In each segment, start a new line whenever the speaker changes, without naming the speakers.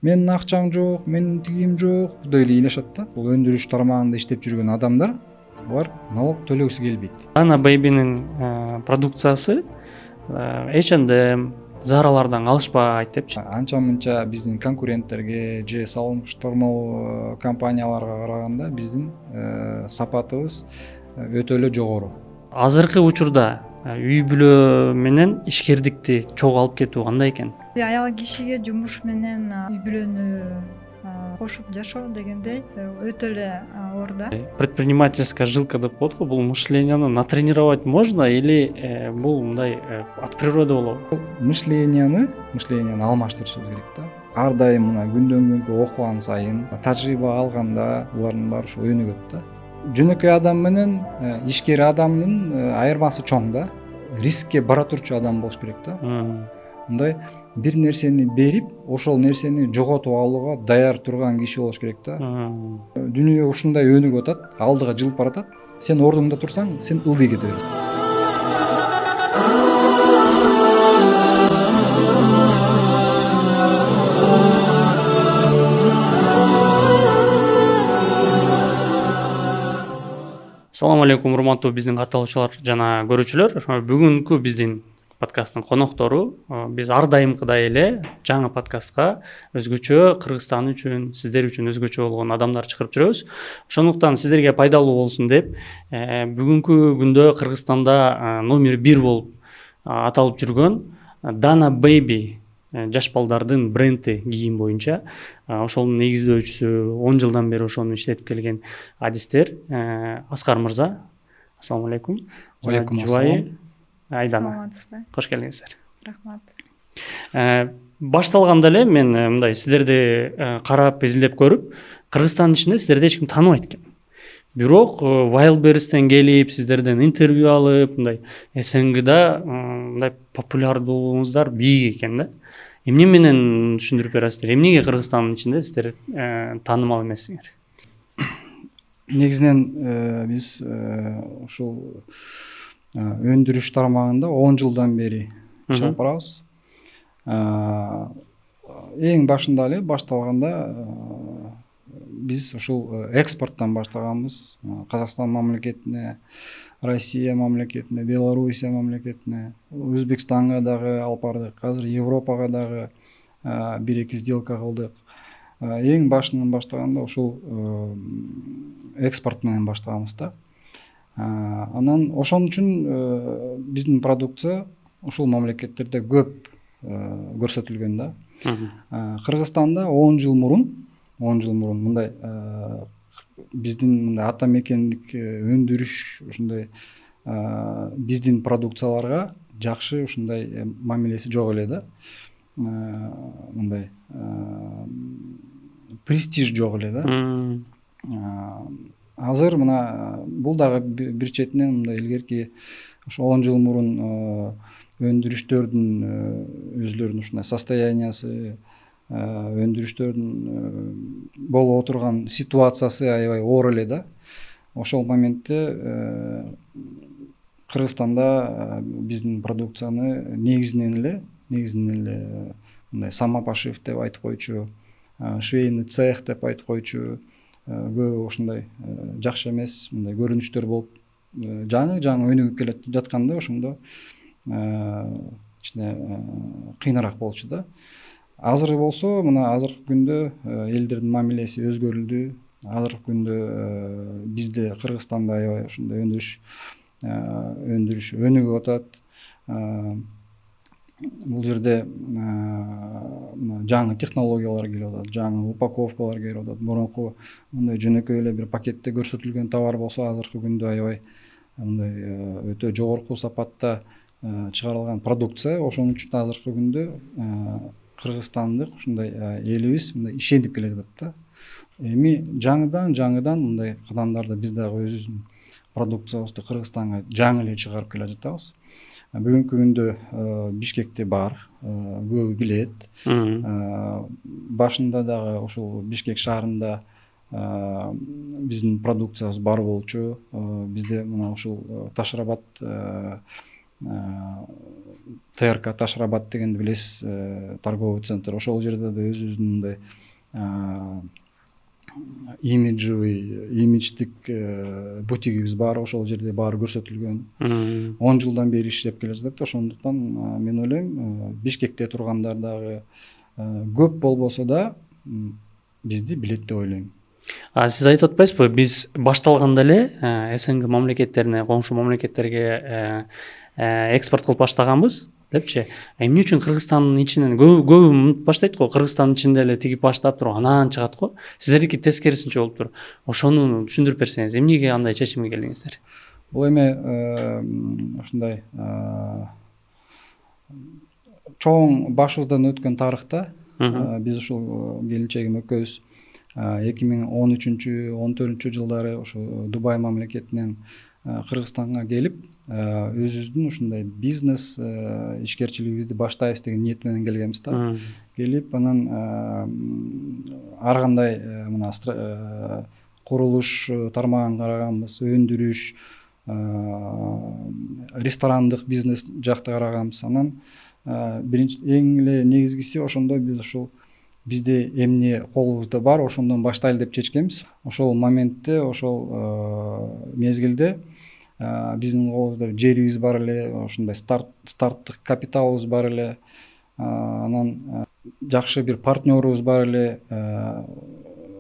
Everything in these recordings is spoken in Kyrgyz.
менин акчам жок, менин тигим жок деп эле ыйлашат да. Бул өндүрүш тармагында иштеп жүргөн адамдар булар налог төлөгүсү келбейт.
Dana Baby'nin продукциясы H&M, Zara'lardan калышпайт депчи.
Анча мынча биздин конкуренттерге же салыштырмалуу компанияларга караганда биздин сапатыбыз өтө эле жогору.
Азыркы учурда үй бүлө менен ишкердикти чогуу алып кетүү кандай экен?
Аял кишиге жумуш менен үй бүлөнү кошуп жашоо дегендей өтө эле оор да.
Предпринимательская жилка деп коет го, бул мышленияны натренировать можно или бул мындай от природы болобу?
Мышленияны алмаштырышыбыз керек да. Ар дайым мына күндөн күнгө окуган сайын, тажрыйба алганда булардын баары ушу өнүгөт да. Жөнөкөй адам менен ишкер адамдын айырмасы чоң да. Рискке бара турчу адам болуш керек да. Мындай бир нерсени берип, ошол нерсени жоготуп алууга даяр турган киши болуш керек да. Дүйнө ушундай өнүгүп атат, алдыга жылып баратат. Сен ордуңда турсаң, сен ылдый кете бересиң.
Assalamu алейкум, урматтуу биздин катталуучулар жана көрүүчүлөр. Бүгүнкү биздин подкасттын коноктору биз ар дайымкыдай эле жаңы подкастка өзгөчө Кыргызстан үчүн, сиздер үчүн өзгөчө болгон адамдар чакырып жүрөбүз. Ошондуктан сиздерге пайдалуу болсун деп бүгүнкү күндө Кыргызстанда номер 1 болуп аталып жүргөн Dana Baby жаш балдардын бренди кийим боюнча ошонун негиздөөчүсү 10 жылдан бери ошону иштетип келген адистер Аскар мырза. Ассаламу алейкум.
Алейкум
Жубайы Айдана.
Саламатсызбы?
Кош келиңиздер.
Рахмат.
Башталганда эле мен мындай сиздерди карап изилдеп көрүп, Кыргызстандын ичинде сиздерди эч ким тааныбайт экен. Бирок Wildberries'тен келип, сиздерден интервью алып, мындай СНГда мындай популярдуулугуңуздар бийик экен да. Эмне менен түшүндүрүп бересиздер? Эмнеге Кыргызстандын ичинде сиздер таанымал эмессиңер?
Негизинен биз ушул өндүрүш тармагында 10 жылдан бери иш алып барабыз. Эң башында эле башталганда биз ушул экспорттон баштаганбыз. Казакстан мамлекетине, Россия мамлекетине, Белоруссия мамлекетине, Өзбекстанга дагы алып бардык. Азыр Европага дагы 1-2 сделка кылдык. Эң башынан баштаганда ушул экспорт менен баштаганбыз да. Анан ошон үчүн биздин продукция ушул мамлекеттерде көп көрсөтүлгөн да. Кыргызстанда 10 жыл мурун мындай биздин мындай ата мекендик өндүрүш ушундай биздин продукцияларга жакшы ушундай мамилеси жок эле да. Мындай престиж жок эле да. Азыр мына бул дагы бир четинен мындай илгерки ошо 10 жыл мурун өндүрүштөрдүн өзлөрүнүн ушундай состояниясы, өндүрүштөрдүн болуп отурган ситуациясы аябай оор эле да. Ошол моментте Кыргызстанда биздин продукцияны негизинен эле мындай самопошив деп айтып койчу, швейный цех деп айтып койчу көп ушундай жакшы эмес мындай көрүнүштөр болуп жаңы өнүгүп келе жатканда ошондо кичине кыйыныраак болчу да. Азыр болсо мына азыркы күндө элдердин мамилеси өзгөрүлдү. Азыркы күндө бизде Кыргызстанда аябай ушундай өндүрүш өнүгүп атат. Бул жерде жаңы технологиялар келип атат, жаңы упаковкалар келип атат. Мурунку мындай жөнөкөй эле бир пакетте көрсөтүлгөн товар болсо азыркы күндө аябай мындай өтө жогорку сапатта чыгарылган продукция. Ошон үчүн азыркы күндө кыргызстандык ушундай элибиз мындай ишенип келе жатат да. Эми жаңыдан мындай кадамдарды биз дагы өзүбүздүн продукциябызды Кыргызстанга жаңы эле чыгарып келе жатабыз. Бүгүнкү күндө Бишкекте бар, көбү билет. Башында дагы ушул Бишкек шаарында биздин продукциябыз бар болчу. Бизде мына ушул Ташрабат ТРК Ташрабад дегенди билесиз, торговый центр. Ошол жерде да өзүбүздүн мындай имидждик бутигибиз бар. Ошол жерде баары көрсөтүлгөн. 10 жылдан бери иштеп келе жатат. Ошондуктан мен ойлойм, Бишкекте тургандар дагы көп болбосо да бизди билет деп ойлойм.
Сиз айтып атпайсызбы, биз башталганда эле СНГ мамлекеттерине, коңшу мамлекеттерге экспорт кылып баштаганбыз депчи. Эмне үчүн Кыргызстандын ичинен көбү унутуп баштайт го, Кыргызстандын ичинде эле тигип баштап туруп анан чыгат го. Сиздердики тескерисинче болуптур. Ошону түшүндүрүп берсеңиз, эмнеге андай чечимге келдиңиздер?
Бул эми ушундай чоң башыбыздан өткөн тарыхта биз ушул келинчегим экөөбүз 2013-14 жылдары ошо Дубай мамлекетинен Кыргызстанга келип, өзүбүздүн ушундай бизнес ишкерчилигибизди баштайбыз деген ниет менен келгенбиз да. Келип анан ар кандай мына курулуш тармагын караганбыз, өндүрүш, ресторандык бизнес жакты караганбыз. Анан биринчи эң эле негизгиси ошондо биз ушул бизде эмне колубузда бар, ошондон баштайлы деп чечкенбиз. Ошол моментте, ошол мезгилде биздин колубузда жерибиз бар эле, ошондой старттык капиталыбыз бар эле. Анан жакшы бир партнерубуз бар эле.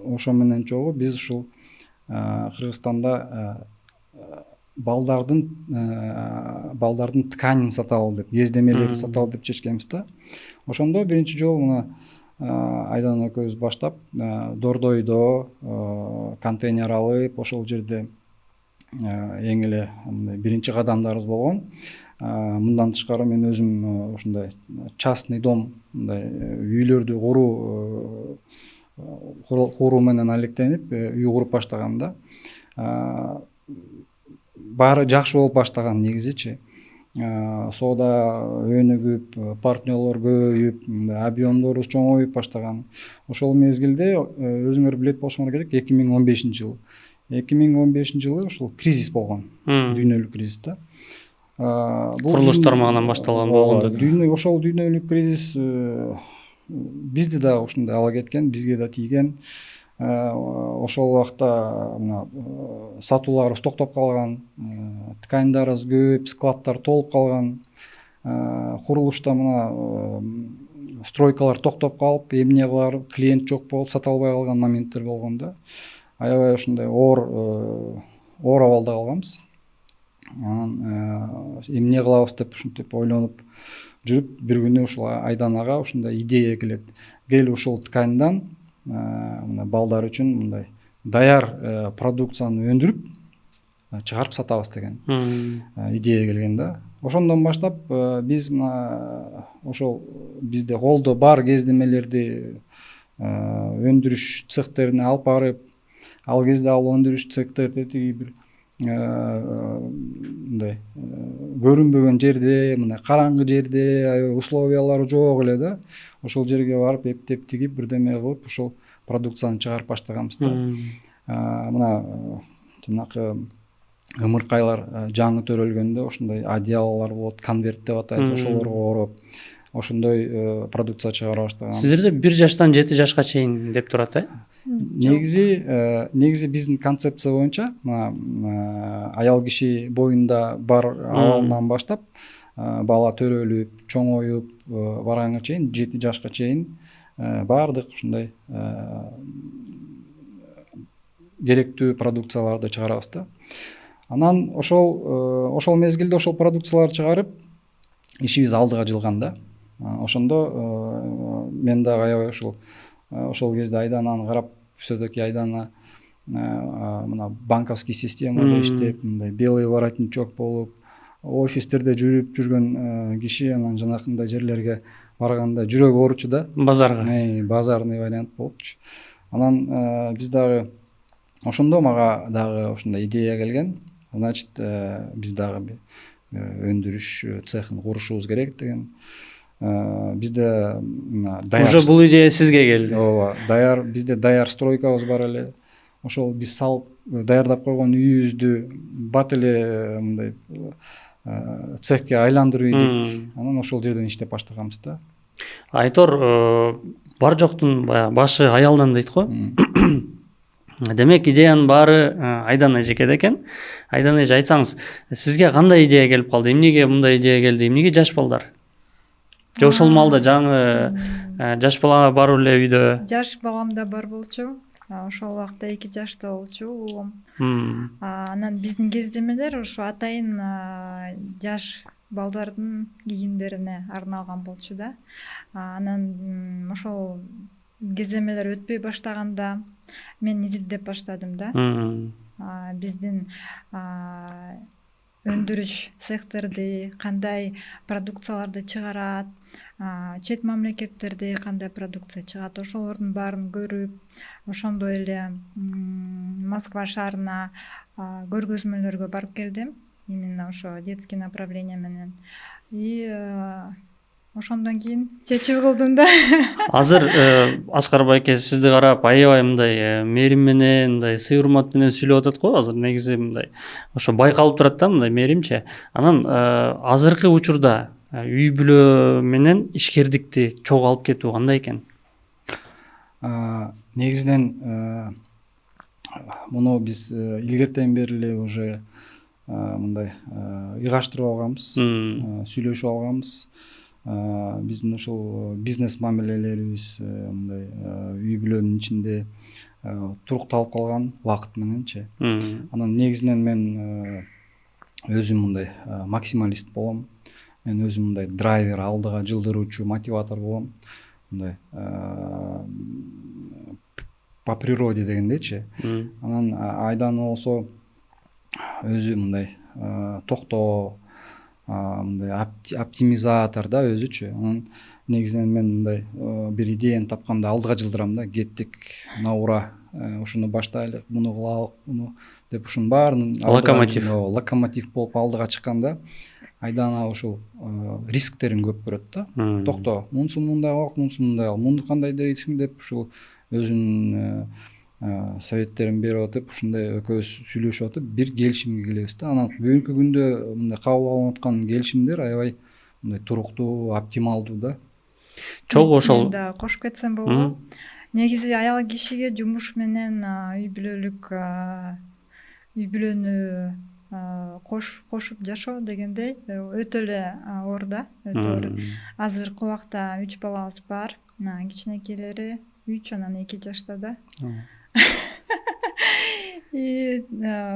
Ошо менен чогуу биз ушул Кыргызстанда балдардын тканин саталы деп, кездемелерди саталы деп чечкенбиз да. Ошондо биринчи жолу мына Айдан экөөбүз баштап, Дордойдо контейнер алып, ошол жерде эң эле биринчи кадамдарыбыз болгон. Мындан тышкары мен өзүм ушундай частный дом, мындай үйлөрдү куруу менен алектенип, үй куруп баштагам да. Баары жакшы болуп баштаган негизичи. Соода өнүгүп, партнерлор көбөйүп, объемдорубуз чоңоюп баштаган. Ошол мезгилде өзүңөр билет болушуңар керек, 2015-жылы. 2015-жылы ушул кризис болгон. Дүйнөлүк кризис да.
Курулуш тармагынан башталган болгондо.
Ошол дүйнөлүк кризис бизди да ушундай ала кеткен, бизге да тийген. Ошол убакта мына сатууларыбыз токтоп калган, тканьдарыбыз көп, складдар толуп калган. Курулушта мына стройкалар токтоп калып, эмне кылар, клиент жок болуп, сата албай калган моменттер болгон да. Аябай ушундай оор абалда калганбыз. Анан эмне кылабыз деп ушинтип ойлонуп жүрүп, бир күнү ушул Айдан ага ушундай идея келет. Кел ушул тканьдан мына балдар үчүн мындай даяр продукцияны өндүрүп чыгарып сатабыз деген идея келген да. Ошондон баштап биз мына ошол бизде колдо бар кездемелерди өндүрүш цехтерине алып барып, ал кезде ал өндүрүш цехтерде тиги бир мындай көрүнбөгөн жерде, мына караңгы жерде, условиялары жок эле да. Ошол жерге барып эптеп тигип, бирдеме кылып, ошол продукцияны чыгарып баштаганбыз да. Мына жанакы ымыркайлар жаңы төрөлгөндө ошондой одеялолор болот, конверт деп атайбыз, ошолорго ороп, ошондой продукция чыгара баштаган.
Сиздерде 1 жаштан 7 жашка чейин деп турат,
Негизи биздин концепция боюнча аял киши боюнда бар абалынан баштап бала төрөлүп, чоңоюп барганга чейин 7 жашка чейин баардык ушундай керектүү продукцияларды чыгарабыз да. Анан ошол мезгилде ошол продукцияларды чыгарып ишибиз алдыга жылган да. Ошондо мен дагы аябай ошол кезде Айдананы карап, все-таки Айдана мына банковский системада иштеп, мындай белый воротничок болуп, офистерде жүрүп жүргөн киши анан жанакындай жерлерге барганда жүрөк ооручу да. Базарный вариант болупчу. Анан биз дагы ошондо мага дагы ушундай идея келген. Значит, биз дагы өндүрүш цехин курушубуз керек деген. Бизде даяр.
Уже бул идея сизге келди.
Ооба, бизде даяр стройкабыз бар эле. Ошол биз салып даярдап койгон үйүбүздү бат эле мындай цехке айландырып ийдик. Анан ошол жерден иштеп баштаганбыз да.
Айтор бар жоктун баягы башы аялдан дейт го. Демек идеянын баары Айдан эжекеде экен. Айдан эже, айтсаңыз, сизге кандай идея келип калды? Эмнеге мындай идея келди? Эмнеге жаш балдар? Же ошол маалда жаңы жаш бала бар эле үйдө?
Жаш балам да бар болчу. Ошол убакта 2 жашта болчу уулум. Анан биздин кездемелер ошо атайын жаш балдардын кийимдерине арналган болчу да. Анан ошол кездемелер өтпөй баштаганда мен изилдеп баштадым да. Биздин өндүрүш цехтерди, кандай продукцияларды чыгарат, чет мамлекеттерде кандай продукция чыгат, ошолордун баарын көрүп, ошондой эле Москва шаарына көргөзмөлөргө барып келдим. Именно ошо детский направление менен. И ошондон кийин чечүү кылдым да. Азыр
Аскар байке сизди карап аябай мындай мээрим менен, мындай сый урмат менен сүйлөп атат го. Азыр негизи мындай ошо байкалып турат да, мындай мээримчи. Анан азыркы учурда үй бүлө менен ишкердикти чогуу алып кетүү кандай экен?
Негизинен муну биз илгертен бери эле уже мындай ыйгаштырып алганбыз, сүйлөшүп алганбыз. Биздин ушул бизнес мамилелерибиз мындай үй бүлөнүн ичинде турукталып калган убакыт мененчи. Анан негизинен мен өзүм мындай максималист болом. Мен өзүм мындай драйвер, алдыга жылдыруучу, мотиватор болом. Мындай по природе дегендейчи. Анан Айдан болсо өзү мындай токтоо, мындай оптимизатор да өзүчү. Анан негизинен мен мындай бир идеяны тапканда алдыга жылдырам да, кеттик, наура, ушуну баштайлык, муну кылалык, муну деп ушунун баарынын локомотив болуп алдыга чыкканда Айдан ушул рисктерин көп көрөт да. Токто, мунусун мындай кылалык, мунусун мындай кыл, муну кандай дейсиң деп ушул өзүнүн советтерин берип атып, ушундай экөөбүз сүйлөшүп атып, бир келишимге келебиз да. Анан бүгүнкү күндө мындай кабыл алынып аткан келишимдер аябай мындай туруктуу, оптималдуу да.
Чогуу ошол.
Мен да кошуп кетсем болобу? Негизи аял кишиге жумуш менен үй бүлөнү кошуп жашоо дегендей өтө эле оор да, өтө оор. Азыркы убакта 3 балабыз бар. Кичинекейлери 3, анан 2 жашта да. И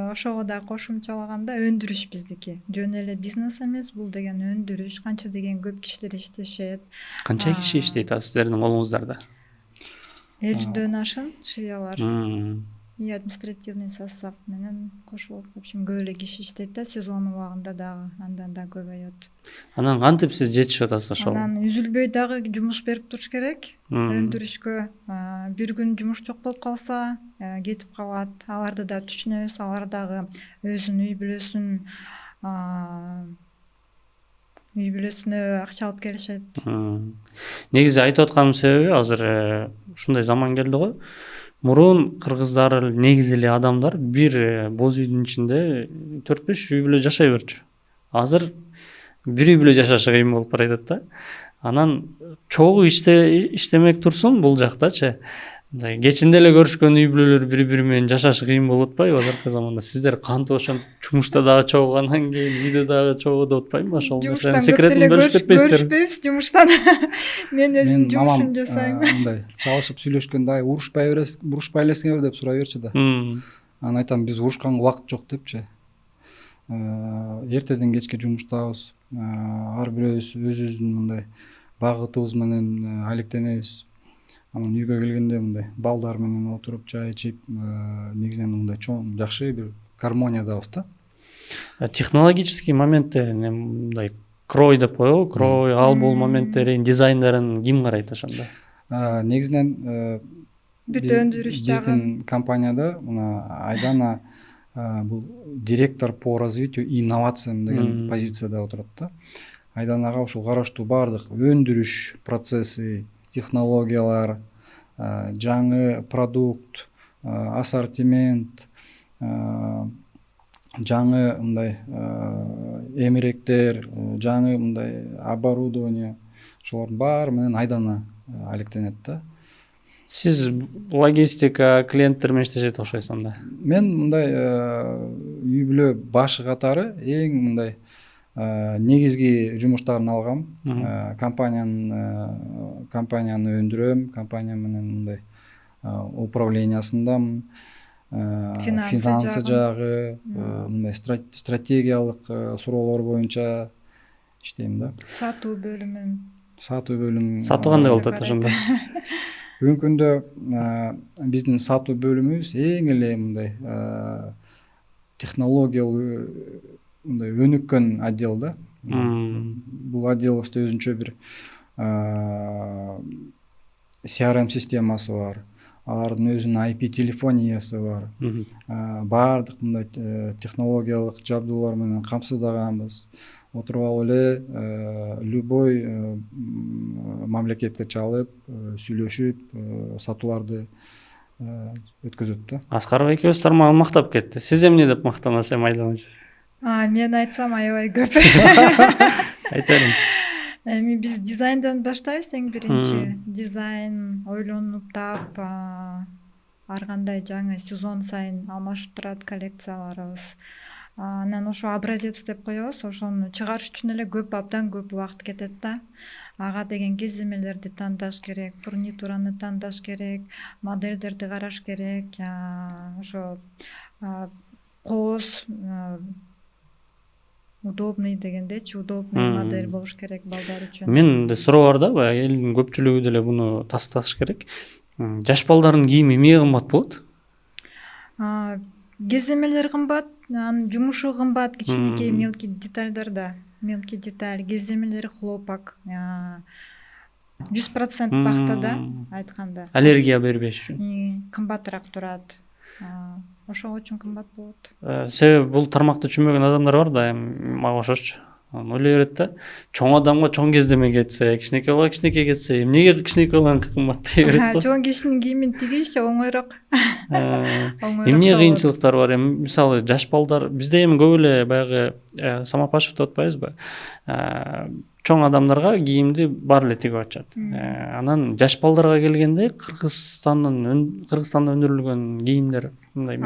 ошого да кошумчалаганда өндүрүш биздики. Жөн эле бизнес эмес, бул деген өндүрүш. Канча деген көп кишилер иштешет.
Канча киши иштейт сиздердин колуңуздарда?
50дөн ашын швеялар. И административный состав менен кошулуп, в общем, көп эле киши иштейт да, сезон убагында дагы андан да көбөйөт.
Анан кантип сиз жетишип атасыз ошол?
Анан үзүлбөй дагы жумуш берип туруш керек. Өндүрүшкө бир күн жумуш жок болуп калса, кетип калат. Аларды да түшүнөбүз, алар дагы өзүнүн үй бүлөсүнө акча алып келишет.
Негизи айтып атканымдын себеби азыр ушундай заман келди го. Мурун кыргыздар негизи эле адамдар бир боз үйдүн ичинде 4-5 үй бүлө жашай берчү. Азыр бир үй бүлө жашашы кыйын болуп баратат да. Анан чогуу иштемек турсун бул жактачы. Мындай кечинде эле көрүшкөн үй бүлөлөр бири-бири менен жашашы кыйын болуп атпайбы азыркы заманда? Сиздер кантип ошентип жумушта дагы чогуугандан кийин үйдө дагы чогуу деп атпайбы? Ошол нерсенин секретин бөлүшүп кетпейсиздерби?
Көрүшпөйбүз жумуштан. Мен өзүм жумушумду жасайм.
Мындай чалышып сүйлөшкөндө урушпай элесиңерби деп сурай берчи да. Анан айтам, биз урушканга убакыт жок депчи. Эртеден кечке жумуштабыз. Ар бирөөбүз өзүбүздүн мындай багытыбыз менен алектенебиз. Анан үйгө келгенде мындай балдар менен отуруп чай ичип, негизинен мындай чоң жакшы бир гармониядабыз да.
Технологический моменттер мындай крой деп коебу, крой, албол моменттерин, дизайндерин ким карайт ошондо?
Негизинен биздин компанияда мына Айдана бул директор по развитию и инновациям деген позицияда отурат да. Айданага ушул караштуу баардык өндүрүш процесси, технологиялар, жаңы продукт, ассортимент, жаңы мындай эмеректер, жаңы мындай оборудование ошолордун баары менен айдана алектенет да.
Сиз логистика, клиенттер менен иштешет окшойсуң да.
Мен мындай үй бүлө башы катары эң мындай негизги жумуштарын алгам. Компанияны өндүрөм, компания менен мындай управлениясындамын. Финансы жагы, мындай стратегиялык суроолор боюнча иштейм да.
Сатуу бөлүмүн.
Сатуу кандай болуп атат ошондо?
Бүгүнкү күндө биздин сатуу бөлүмүбүз эң эле мындай технологиялуу мындай өнүккөн отдел да. Бул отделибизде өзүнчө бир CRM системасы бар. Алардын өзүнүн IP телефониясы бар. Баардык мындай технологиялык жабдуулар менен камсыздаганбыз. Отуруп алып эле любой мамлекетке чалып, сүйлөшүп, сатууларды өткөзөт да.
Аскаров экөөбүз тармагын мактап кетти. Сиз эмне деп мактанасыз айданыч?
Мен айтсам аябай көп.
Айта бериңиз.
Эми биз дизайндан баштайбыз эң биринчи. Дизайн ойлонуп таап, ар кандай жаңы сезон сайын алмашып турат коллекцияларыбыз. Анан ошо образец деп коебуз, ошону чыгарыш үчүн эле абдан көп убакыт кетет да. Ага деген кездемелерди тандаш керек, фурнитураны тандаш керек, модельдерди караш керек, ошо кооз удобный дегендечи, удобный модель болуш керек балдар үчүн.
Менде суроо бар да, баягы элдин көпчүлүгү деле буну тасташ керек. Жаш балдардын кийими эмне кымбат болот?
Кездемелер кымбат, анын жумушу кымбат, кичинекей мелкий детальдарда. Мелкий деталь, кездемелери хлопок, 100% пахтада айтканда.
Аллергия бербеш үчүн.
Кымбатыраак турат. Ошого үчүн кымбат болот.
Себеби бул тармакты түшүнбөгөн адамдар бар да, мага окшош. Ойлой берет да, чоң адамга чоң кездеме кетсе, кичинекей балага кичинекей кетсе, эмнеге кичинекей баланыкы кымбат дей берет го.
Чоң кишинин кийимин тигиш оңойрок.
Эмне кыйынчылыктар бар? Мисалы, жаш балдар, бизде эми көп эле баягы самопашев деп атпайбызбы? Чоң адамдарга кийимди бар эле тигип атышат. Анан жаш балдарга келгенде Кыргызстанда өндүрүлгөн кийимдер мындай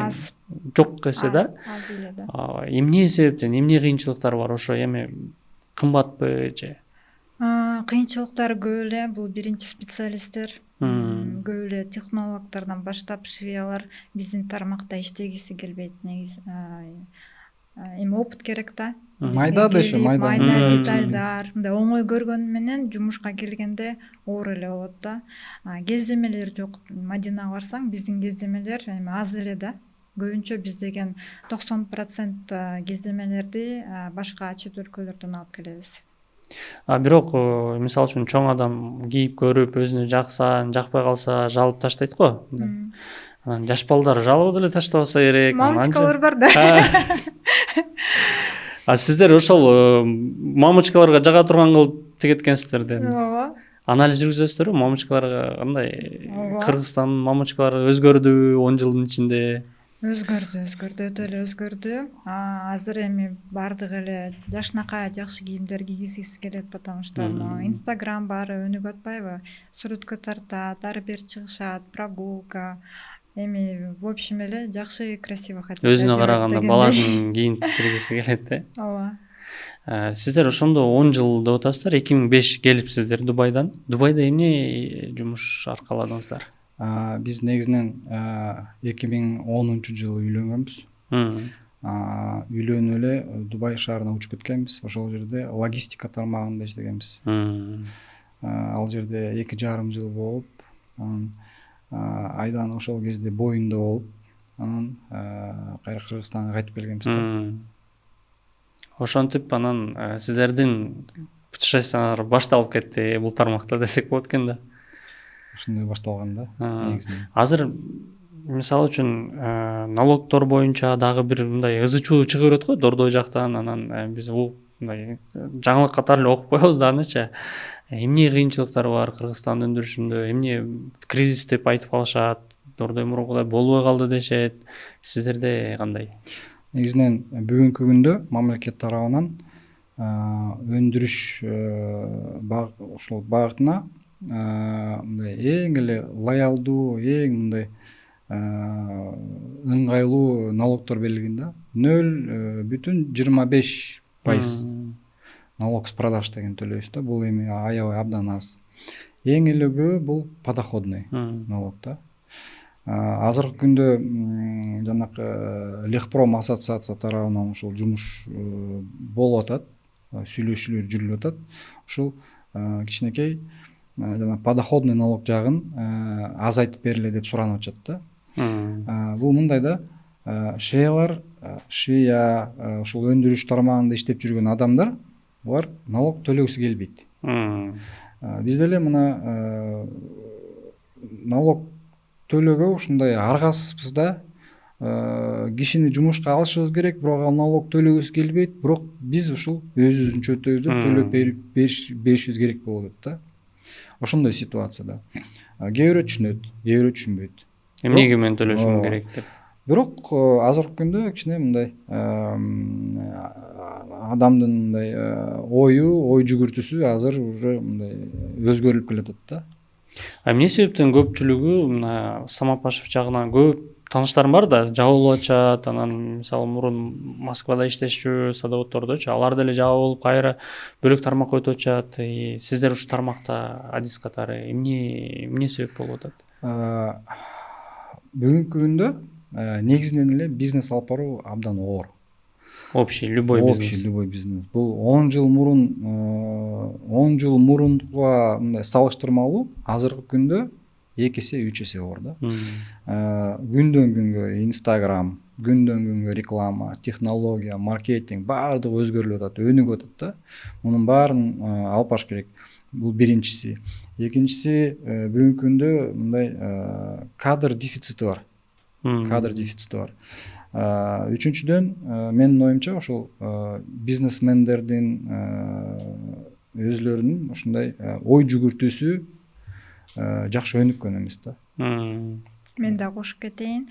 жок десе да.
Аз эле да.
Эмне себептен, эмне кыйынчылыктар бар? Ошо эми кымбатпы же?
Кыйынчылыктар көп эле. Бул биринчи специалисттер, көп эле технологдордон баштап швеялар биздин тармакта иштегиси келбейт. Негизи эми опыт керек да.
Майда
детальдар, мындай оңой көргөнү менен жумушка келгенде оор эле болот да. Кездемелер жок. Мадинага барсаң, биздин кездемелер эми аз эле да. Көбүнчө биз деген 90% кездемелерди башка чет өлкөлөрдөн алып келебиз.
Бирок, мисалы үчүн чоң адам кийип көрүп, өзүнө жакса, жакпай калса жалып таштайт го. Анан жаш балдар жалып деле таштабаса керек.
Мамочкалар бар да.
Сиздер ошол мамочкаларга жага турган кылып тигеткенсиздер да.
Ооба.
Анализ жүргүзөсүздөрбү? Мамочкаларга кандай? Кыргызстандын мамочкалары өзгөрдүбү 10 жылдын ичинде?
Өтө эле өзгөрдү. Азыр эми бардык эле жашынакай жакшы кийимдер кийгизгиси келет, потому что Instagram баары өнүгүп атпайбы? Сүрөткө тартат, ары бери чыгышат, прогулка. Эми в общем эле жакшы красиво хотят.
Өзүнө караганда баласын кийин киргизи келет да.
Ооба.
Сиздер ошондо 10 жыл деп атасыздар, 2005 келипсиздер Дубайдан. Дубайда эмне жумуш аркаладыңыздар?
Биз негизинен 2010 жылы үйлөнгөнбүз. Үйлөнүп эле Дубай шаарына учуп кеткенбиз. Ошол жерде логистика тармагында иштегенбиз. Ал жерде 2,5 жыл болуп, айдан ошол кезде боюнда болуп, анан кайра Кыргызстанга кайтып келгенбиз да.
Ошентип анан сиздердин путешествиялар башталып кетти бул тармакта десек болот экен да.
Ушундай башталган да негизинен.
Азыр мисалы үчүн налогдор боюнча дагы бир мындай ызы чуу чыга берет го Дордой жактан, анан биз бул мындай жаңылык катары эле окуп коебуз дагычы. Эмне кыйынчылыктар бар Кыргызстандын өндүрүшүндө, эмне кризис деп айтып калышат, Дордой мурункудай болбой калды дешет. Сиздерде кандай?
негизинен бүгүнкү күндө мамлекет тарабынан өндүрүш ушул багытына мындай эң эле лоялдуу, эң мындай ыңгайлуу налогдор белгилеген да. 0,25% налог с продаж деген төлөйбүз да. Бул эми аябай абдан аз. Эң эле көбү бул подоходный налог да. Азыркы күндө жанакы Лехпром ассоциация тарабынан ушул жумуш болуп атат, сүйлөшүүлөр жүрүлүп атат. Ушул кичинекей жана подоходный налог жагын азайтып бергиле деп суранып атышат да. Бул мындай да, Швея ушул өндүрүш тармагында иштеп жүргөн адамдар, булар налог төлөгүсү келбейт. Бизде эле мына налог төлөөгө ушундай аргасызбыз да. Кишини жумушка алышыбыз керек, бирок ал налог төлөгүсү келбейт, бирок биз ушул өзүбүздүн чөтүбүздү төлөп беришибиз керек болуп атат да. Ошондой ситуацияда. Кээ бирөө түшүнөт, кээ бирөө түшүнбөйт.
Эмнеге мен төлөшүм керек деп.
Бирок азыркы күндө кичине мындай адамдын мындай ой жүгүртүүсү азыр уже мындай өзгөрүлүп келатат да.
Эмне себептен көпчүлүгү мына Самопашев жагынан көп тааныштарым бар да, жабылып атышат. Анан мисалы мурун Москвада иштешчү садоводдордочу алар деле жабылып кайра бөлөк тармакка өтүп атышат. Сиздер ушул тармакта адис катары эмне себеп болуп атат?
Бүгүнкү күндө негизинен эле бизнес алып баруу абдан оор.
Общий любой
бизнес. Бул 10 жыл мурунга мындай салыштырмалуу азыркы күндө 2 эсе 3 эсе оор да. Күндөн күнгө Instagram, күндөн күнгө реклама, технология, маркетинг баардыгы өзгөрүлүп атат, өнүгүп атат да. Мунун баарын алып барыш керек. Бул биринчиси. Экинчиси, бүгүнкү күндө мындай кадр дефицити бар. Үчүнчүдөн, менин оюмча ошол бизнесмендердин өзлөрүнүн ушундай ой жүгүртүүсү жакшы өнүккөн эмес да.
Мен да кошуп кетейин.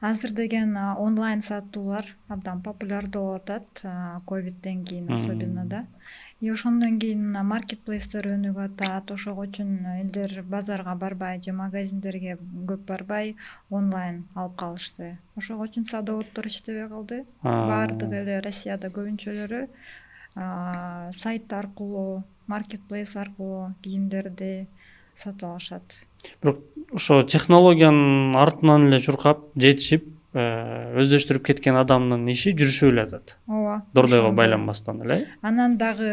Азыр деген онлайн сатуулар абдан популярдуу болуп атат, ковидден кийин особенно да. И ошондон кийин маркетплейстер өнүгүп атат. Ошого үчүн элдер базарга барбай же магазиндерге көп барбай онлайн алып калышты. Ошого үчүн садоводдор иштебей калды. Баардык эле Россияда көбүнчөлөрү сайт аркылуу, маркетплейс аркылуу кийимдерди сатып алышат.
Бирок ошо технологиянын артынан эле чуркап, жетишип, өздөштүрүп кеткен адамдын иши жүрүшүп эле атат.
Ооба.
Дордойго байланбастан эле.
Анан дагы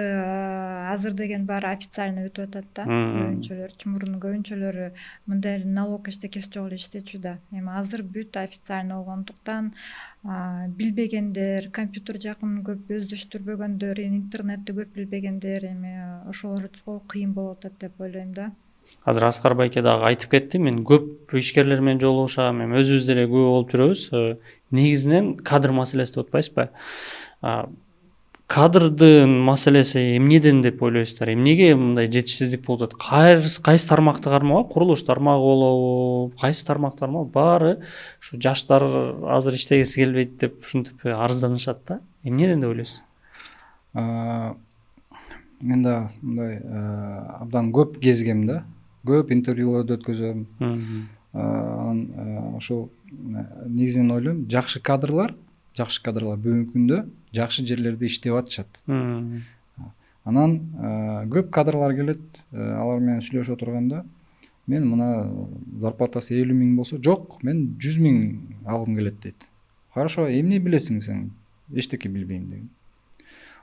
азыр деген баары официально өтүп атат да. Көбүнчөлөр, мурун көбүнчөлөрү мындай налог эчтекеси жок эле иштечү да. Эми азыр бүт официально болгондуктан билбегендер, компьютер жакын көп өздөштүрбөгөндөр, интернетти көп билбегендер эми ошолорго кыйын болуп атат деп ойлойм да.
Азыр Аскар байке дагы айтып кетти. Мен көп ишкерлер менен жолугушам, эми өзүбүз деле көп болуп жүрөбүз. Негизинен кадр маселеси деп атпайсызбы? Кадрдын маселеси эмнеден деп ойлойсуздар? Эмнеге мындай жетишсиздик болуп атат? Кайсы тармакты кармаган? Курулуш тармагы болобу? Кайсы тармакты кармаган? Баары ушу жаштар азыр иштегиси келбейт деп ушинтип арызданышат да. Эмнеден деп ойлойсуз?
Мен да мындай абдан көп кезгем да. Көп интервьюларды өткөзөм. Анан ошол негизинен ойлойм, жакшы кадрлар бүгүнкү күндө жакшы жерлерде иштеп атышат. Анан көп кадрлар келет, алар менен сүйлөшүп отурганда, мен мына зарплатасы 50 000 болсо, жок, мен 100 000 алгым келет дейт. Хорошо, эмне билесиң сен? Эчтеке билбейм деген.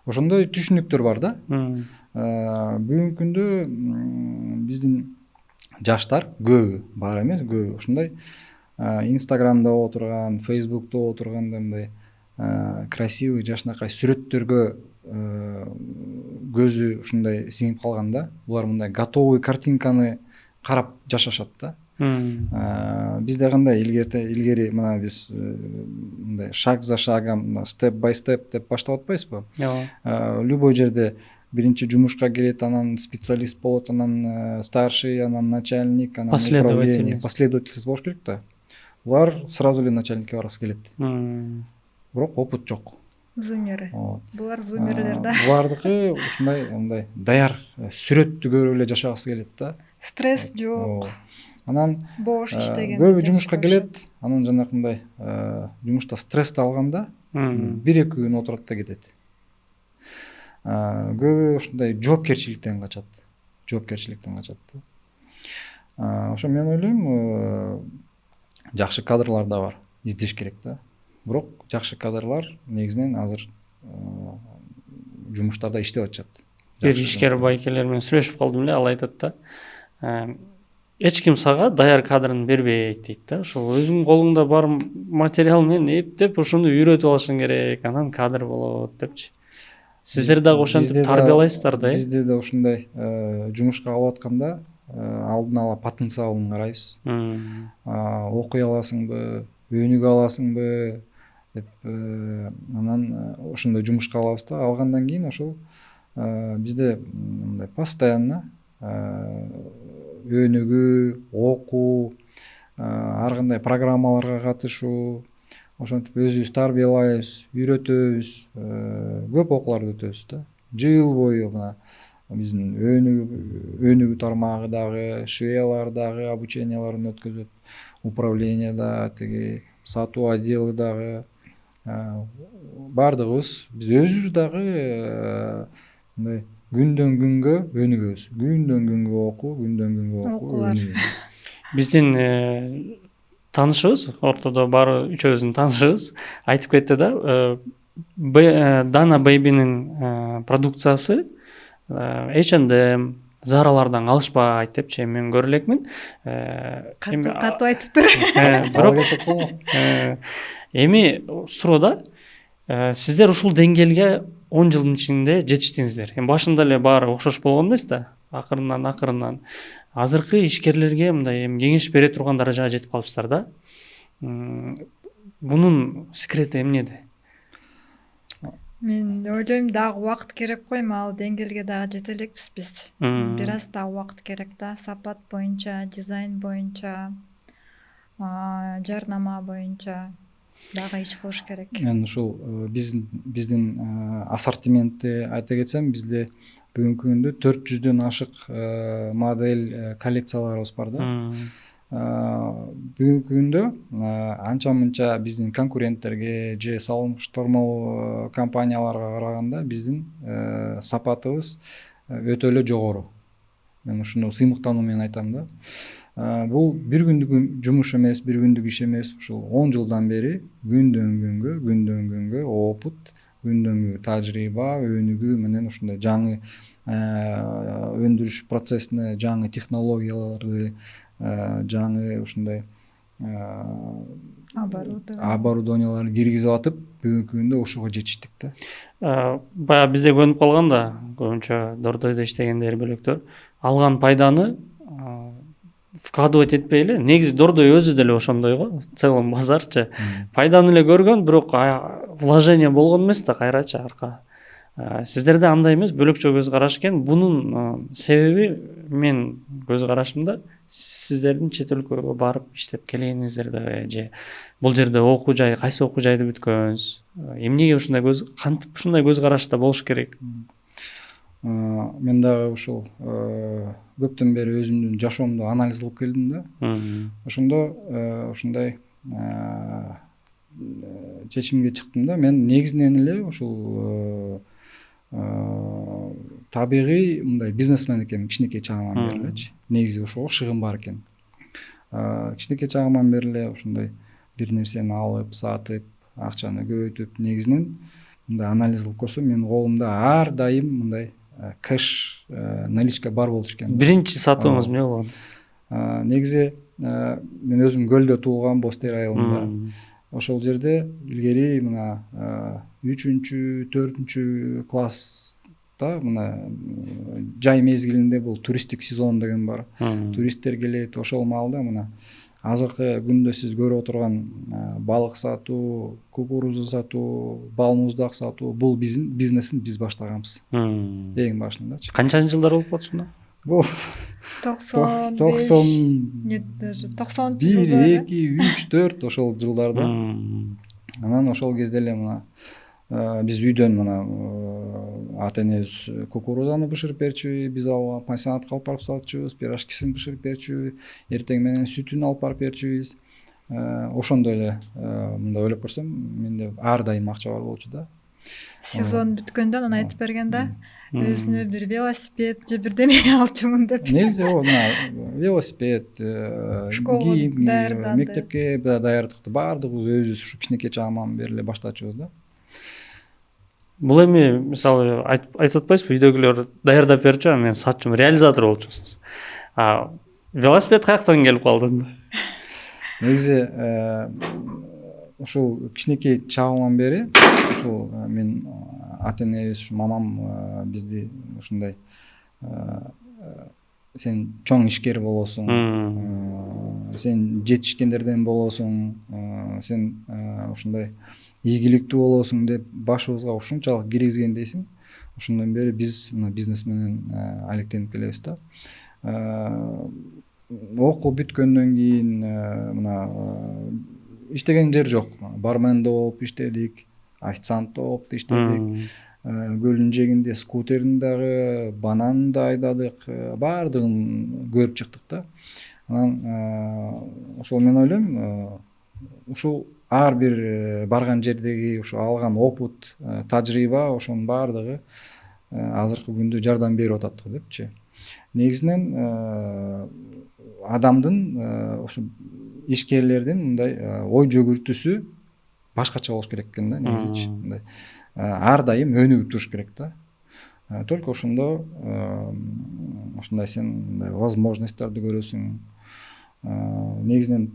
Ошондой түшүнүктөр бар да. Бүгүнкү күндө биздин жаштар көбү, баары эмес, көбү ушундай Инстаграмда отурган, Фейсбукта отурганда мындай красивый жашынакай сүрөттөргө көзү ушундай сиңип калган да. Булар мындай готовый картинканы карап жашашат да. Бизде кандай илгери мына биз мындай шаг за шагом, степ бай степ деп баштап атпайсызбы? Любой жерде биринчи жумушка кирет, анан специалист болот, анан старший, анан начальник, анан последовательность болуш керек да. Булар сразу эле начальникке баргысы келет. бирок опыт жок.
Зумеры.
Вот.
Булар зумерлер да.
Булардыкы ушундай мындай даяр сүрөттү көрүп эле жашагысы келет да.
Стресс жок.
Анан
Бош иштеген.
көбү жумушка келет, анан жанакындай жумушта стрессти алганда 1-2 күн отурат да кетет. Көбү ушундай жоопкерчиликтен качат. Ошо мен ойлойм, жакшы кадрлар да бар, издеш керек да. Бирок жакшы кадрлар негизинен азыр жумуштарда иштеп атышат.
Бир ишкер байкелер менен сүйлөшүп калдым эле, ал айтат да, эч ким сага даяр кадрын бербейт дейт да. Ошол өзүңдүн колуңда бар материал менен эптеп ошону үйрөтүп алышың керек, анан кадр болот депчи. Сиздер дагы ошентип тарбиялайсыздар да?
Бизде да ушундай жумушка алып атканда алдын ала потенциалын карайбыз. Окуй аласыңбы, өнүгө аласыңбы деп анан ошондой жумушка алабыз да. Алгандан кийин ошол бизде мындай постоянно өнүгүү, окуу, ар кандай программаларга катышуу, ошентип өзүбүз тарбиялайбыз, үйрөтөбүз, көп окууларды өтөбүз да. Жыл бою мына биздин өнүгүү тармагы дагы, швеялар дагы обученияларын өткөзөт, управленияда, тиги сатуу отделы дагы, бардыгыбыз биз өзүбүз дагы мындай күндөн күнгө өнүгөбүз. Күндөн күнгө окуу,
окуулар.
Биздин таанышыбыз, ортодо баары үчөөбүздүн таанышыбыз айтып кетти да, Dana Baby'nin продукциясы H&M, Zara'lardan калышпайт депчи мен көрө элекмин.
Катуу айтыптыр.
Бирок эми суроодо сиздер ушул деңгээлге 10 жылдын ичинде жетиштиңиздер. Эми башында эле баары окшош болгон эмес да, акырынан азыркы ишкерлерге мындай эми кеңеш бере турган даражага жетип калыпсыздар да. Бунун секрети эмнеде?
Мен ойлойм дагы убакыт керек го, эми ал деңгээлге дагы жете элекпиз биз. Бир аз дагы убакыт керек да, сапат боюнча, дизайн боюнча, жарнама боюнча дагы иш кылыш керек.
Мен ушул биздин ассортиментти айта кетсем, бизде бүгүнкү күндө 400дөн ашык модель коллекцияларыбыз бар да. Бүгүнкү күндө анча мынча биздин конкуренттерге же салыштырмалуу компанияларга караганда биздин сапатыбыз өтө эле жогору. Мен ушуну сыймыктануу менен айтам да. Бул бир күндүк жумуш эмес, бир күндүк иш эмес. Ушул 10 жылдан бери күндөн күнгө опыт, күндөн күнгө тажрыйба, өнүгүү менен ушундай жаңы өндүрүш процессине жаңы технологияларды, жаңы ушундай оборудованияларды киргизип атып, бүгүнкү күндө ушуга жетиштик да.
Баягы бизде көнүп калган да, көбүнчө Дордойдо иштегендер бөлөктөр алган пайданы вкладывать этпей эле, негизи Дордой өзү деле ошондой го, целом базарчы. Пайданы эле көргөн, бирок вложение болгон эмес да кайрачы арка. Сиздерде андай эмес, бөлөкчө көз караш экен. Бунун себеби мен көз карашымда сиздердин чет өлкөгө барып иштеп келгениңиздерде же бул жерде окуу жай, кайсы окуу жайды бүткөнсүз? Эмнеге ушундай кантип ушундай көз карашта болуш керек?
Мен дагы ушул көптөн бери өзүмдүн жашоомду анализ кылып келдим да. Ошондо ушундай чечимге чыктым да. Мен негизинен эле ушул табигый мындай бизнесмен экенмин, кичинекей чагыман бери элечи. Негизи ошого шыгым бар экен. Кичинекей чагыман бери эле ушундай бир нерсени алып, сатып, акчаны көбөйтүп, негизинен мындай анализ кылып көрсөм, менин колумда ар дайым мындай кэш, наличка бар болчу экен.
Биринчи сатууңуз эмне болгон?
Негизи мен өзүм Көлдө туулгам, Бостер айылында. Ошол жерде илгери мына 3-4 класста мына жай мезгилинде бул туристтик сезон деген бар. Туристтер келет, ошол маалда мына азыркы күндө сиз көрүп отурган балык сатуу, кукуруза сатуу, бал муздак сатуу, бул биздин бизнесин биз баштаганбыз. Эң башындачы.
Канчанчы жылдар болуп калды ушунда?
Бул
95 нет, даже 90 жылдары.
1, 2, 3, 4 ошол жылдарда. Анан ошол кезде эле мына биз үйдөн мына ата энебиз кукурузаны бышырып берчү, биз ал пансионатка алып барып салчубуз, пирожкисин бышырып берчү, эртең менен сүтүн алып барып берчүбүз. Ошондой эле мындай ойлоп көрсөм менде ар дайым акча бар болчу да.
Сезон бүткөндө анан айтып берген да, өзүнө бир велосипед же бирдеме алчумун деп.
Негизи мына велосипед,
Школго
кийим,
даярданды.
мектепке даярдыкты баардыгыбыз өзүбүз ушу кичинекей чагыман бери эле баштачубуз да.
Бул эми мисалы айтып атпайсызбы, үйдөгүлөр даярдап берчү, а мен сатчумун, реализатор болчусуңуз. Велосипед каяктан келип калды?
Негизи ушул кичинекей чагыман бери ушул мен ата энебиз, мамам бизди ушундай сен чоң ишкер болосуң, сен жетишкендерден болосуң, сен ушундай ийгиликтүү болосуң деп башыбызга ушунчалык киргизген дейсиң. Ошондон бери биз мына бизнес менен алектенип келебиз да. Окуу бүткөндөн кийин мына иштеген жер жок. Бармен болуп иштедик, официант болуп иштедик. Көлдүн жээгинде скутерин дагы, банан да айдадык, баардыгын көрүп чыктык да. Анан ошол мен ойлойм, ушул ар бир барган жердеги ушу алган опыт, тажрыйба ошонун баардыгы азыркы күндө жардам берип атат депчи. Негизинен адамдын ошо ишкерлердин мындай ой жөгүртүүсү башкача болуш керек экен да, негизичи. Мындай ар дайым өнүгүп туруш керек да. Только ошондо ушундай сен мындай возможностьтарды көрөсүң. Негизинен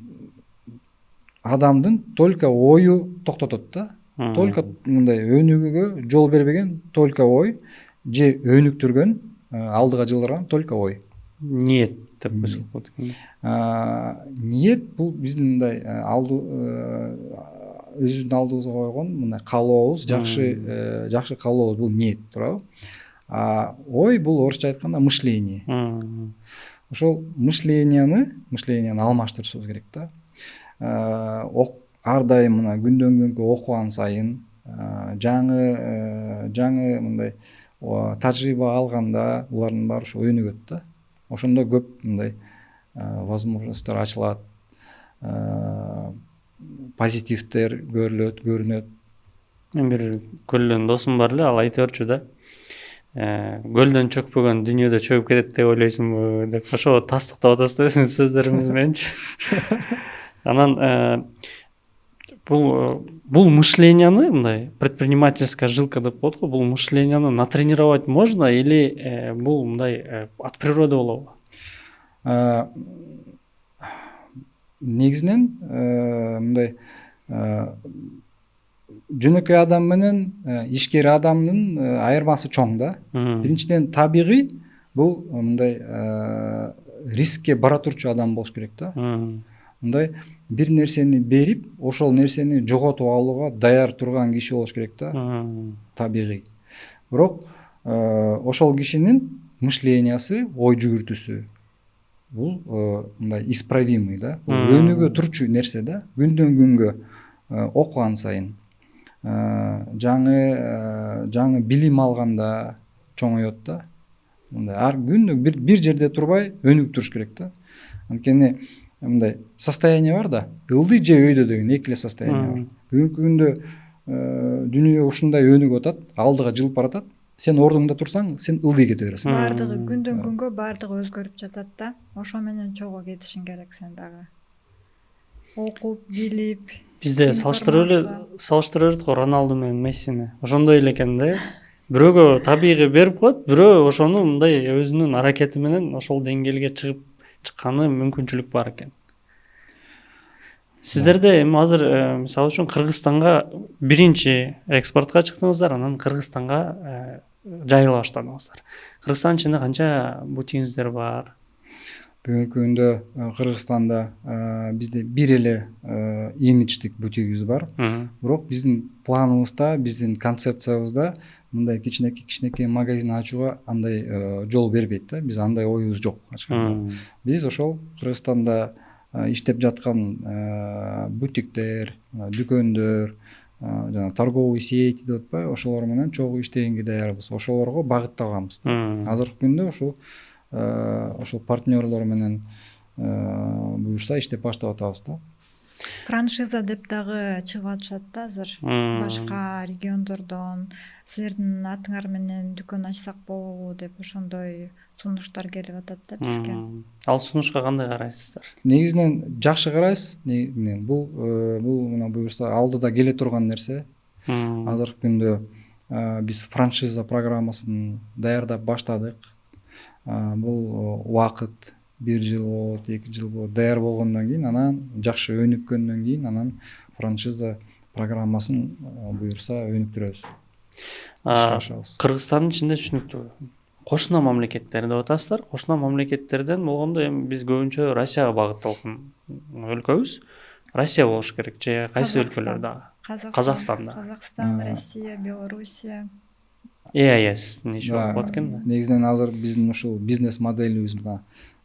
адамдын только ою токтотот да. Только мындай өнүгүүгө жол бербеген только ой же өнүктүргөн, алдыга жылдырган только ой.
Ниет деп койсок болот экен.
Ниет бул биздин мындай өзүбүздүн алдыбызга койгон мындай каалообуз, жакшы каалообуз бул ниет туурабы? Ой бул орусча айтканда мышление. Ошол мышлениени алмаштырышыбыз керек да. Ар дайым мына күндөн күнгө окуган сайын жаңы мындай тажрыйба алганда булардын баары ошо өнүгөт да. Ошондо көп мындай возможностьтор ачылат, позитивдер көрүнөт.
Мен бир көлдөн досум бар эле, ал айтып берчү да. Көлдөн чөкпөгөн дүйнөдө чөгүп кетет деп ойлойсуңбу деп. Ошо тастыктап атасыз да өзүңүздүн сөздөрүңүз мененчи. Анан бул мышленияны мындай предпринимательская жилка деп коет го, бул мышленияны натренировать можно или бул мындай от природы болобу?
Негизинен мындай жөнөкөй адам менен ишкер адамдын айырмасы чоң да. Биринчиден табигый бул мындай рискке бара турчу адам болуш керек да. Мындай бир нерсени берип, ошол нерсени жоготуп алууга даяр турган киши болуш керек да. Табигый. Бирок ошол кишинин мышлениясы, ой жүгүртүүсү бул мындай исправимый да. Бул өнүгө турчу нерсе да. Күндөн күнгө окуган сайын жаңы билим алганда чоңоет да. Мындай ар күндө бир жерде турбай өнүгүп туруш керек да. Анткени мындай состояние бар да, ылдый же өйдө деген эки эле состояние бар. Бүгүнкү күндө дүйнө ушундай өнүгүп атат, алдыга жылып баратат. Сен ордуңда турсаң, сен ылдый кете бересиң.
Баардыгы күндөн күнгө баардыгы өзгөрүп жатат да. Ошо менен чогуу кетишиң керек сен дагы. Окуп, билип.
Бизде салыштырып берет го Роналду менен Мессини. Ошондой эле экен да. Бирөөгө табигый берип коет, бирөө ошону мындай өзүнүн аракети менен ошол деңгээлге чыкканы мүмкүнчүлүк бар экен. Сиздерде эми азыр мисалы үчүн Кыргызстанга биринчи экспортко чыктыңыздар, анан Кыргызстанга жайыла баштадыңыздар. Кыргызстандын ичинде канча бутигиңиздер бар?
Бүгүнкү күндө Кыргызстанда бизде бир эле имидждик бутигибиз бар. Бирок биздин планыбызда, биздин концепциябызда мындай кичинекей магазин ачууга андай жол бербейт да. Биз андай оюбуз жок ачканда. Биз ошол Кыргызстанда иштеп жаткан бутиктер, дүкөндөр, жана торговый сеть деп атпайбы, ошолор менен чогуу иштегенге даярбыз, ошолорго багытталганбыз да. Азыркы күндө ушул партнерлор менен буюрса иштеп баштап атабыз да.
Франшиза деп дагы чыгып атышат да азыр. Башка региондордон силердин атыңар менен дүкөн ачсак болобу деп ошондой сунуштар келип атат да бизге.
Ал сунушка кандай карайсыздар?
Негизинен жакшы карайбыз. Бул мына буюрса алдыда келе турган нерсе. Азыркы күндө биз франшиза программасын даярдап баштадык. Бул убакыт 1 жыл болот, 2 жыл болот, даяр болгондон кийин анан жакшы өнүккөндөн кийин анан франшиза программасын буюрса өнүктүрөбүз.
Кыргызстандын ичинде түшүнүктүү. Кошуна мамлекеттер деп атасыздар. Кошуна мамлекеттерден болгондо эми биз көбүнчө Россияга багытталган өлкөбүз. Россия болуш керек же кайсы өлкөлөр дагы? Казакстанда.
Казакстан, Россия, Белоруссия.
ЕАЭС иши болот экен да.
Негизинен азыр биздин ушул бизнес моделибиз мына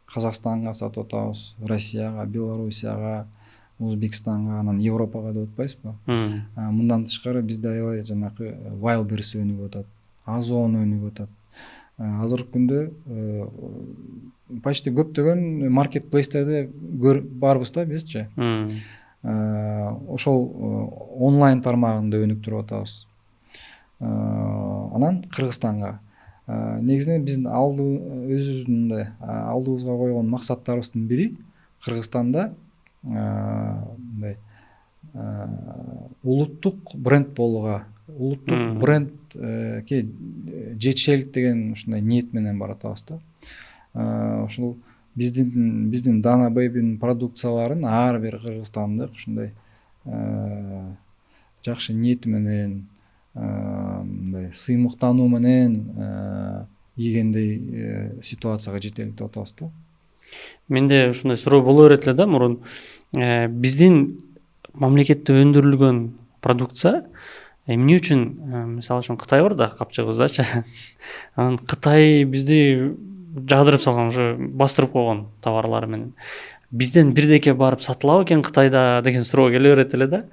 Казакстанга сатып атабыз, Россияга, Белоруссияга, Өзбекстанга, анан Европага деп атпайсызбы? Мындан тышкары бизде аябай жанакы Wildberries өнүгүп атат, Озон өнүгүп атат. Азыркы күндө почти көптөгөн маркетплейстерде барбыз да бизчи. Ошол онлайн тармагында өнүктүрүп атабыз. Анан Кыргызстанга негизинен биздин алдыбызга койгон максаттарыбыздын бири Кыргызстанда мындай улуттук бренд болууга, улуттук брендке жетишелик деген ушундай ниет менен баратабыз да. Ушул биздин Dana Baby'нин продукцияларын ар бир кыргызстандык ушундай жакшы ниет менен мындай сыймыктануу менен ийгендей ситуацияга жетелик деп атабыз да.
Менде ушундай суроо боло берет эле да мурун. Биздин мамлекетте өндүрүлгөн продукция эмне үчүн, мисалы үчүн Кытай бар да капчыгыбыздачы. Анан Кытай бизди жагдырып салган, ушу бастырып койгон товарлары менен. Бизден бирдеке барып сатылабы экен Кытайда деген суроо келе берет эле да.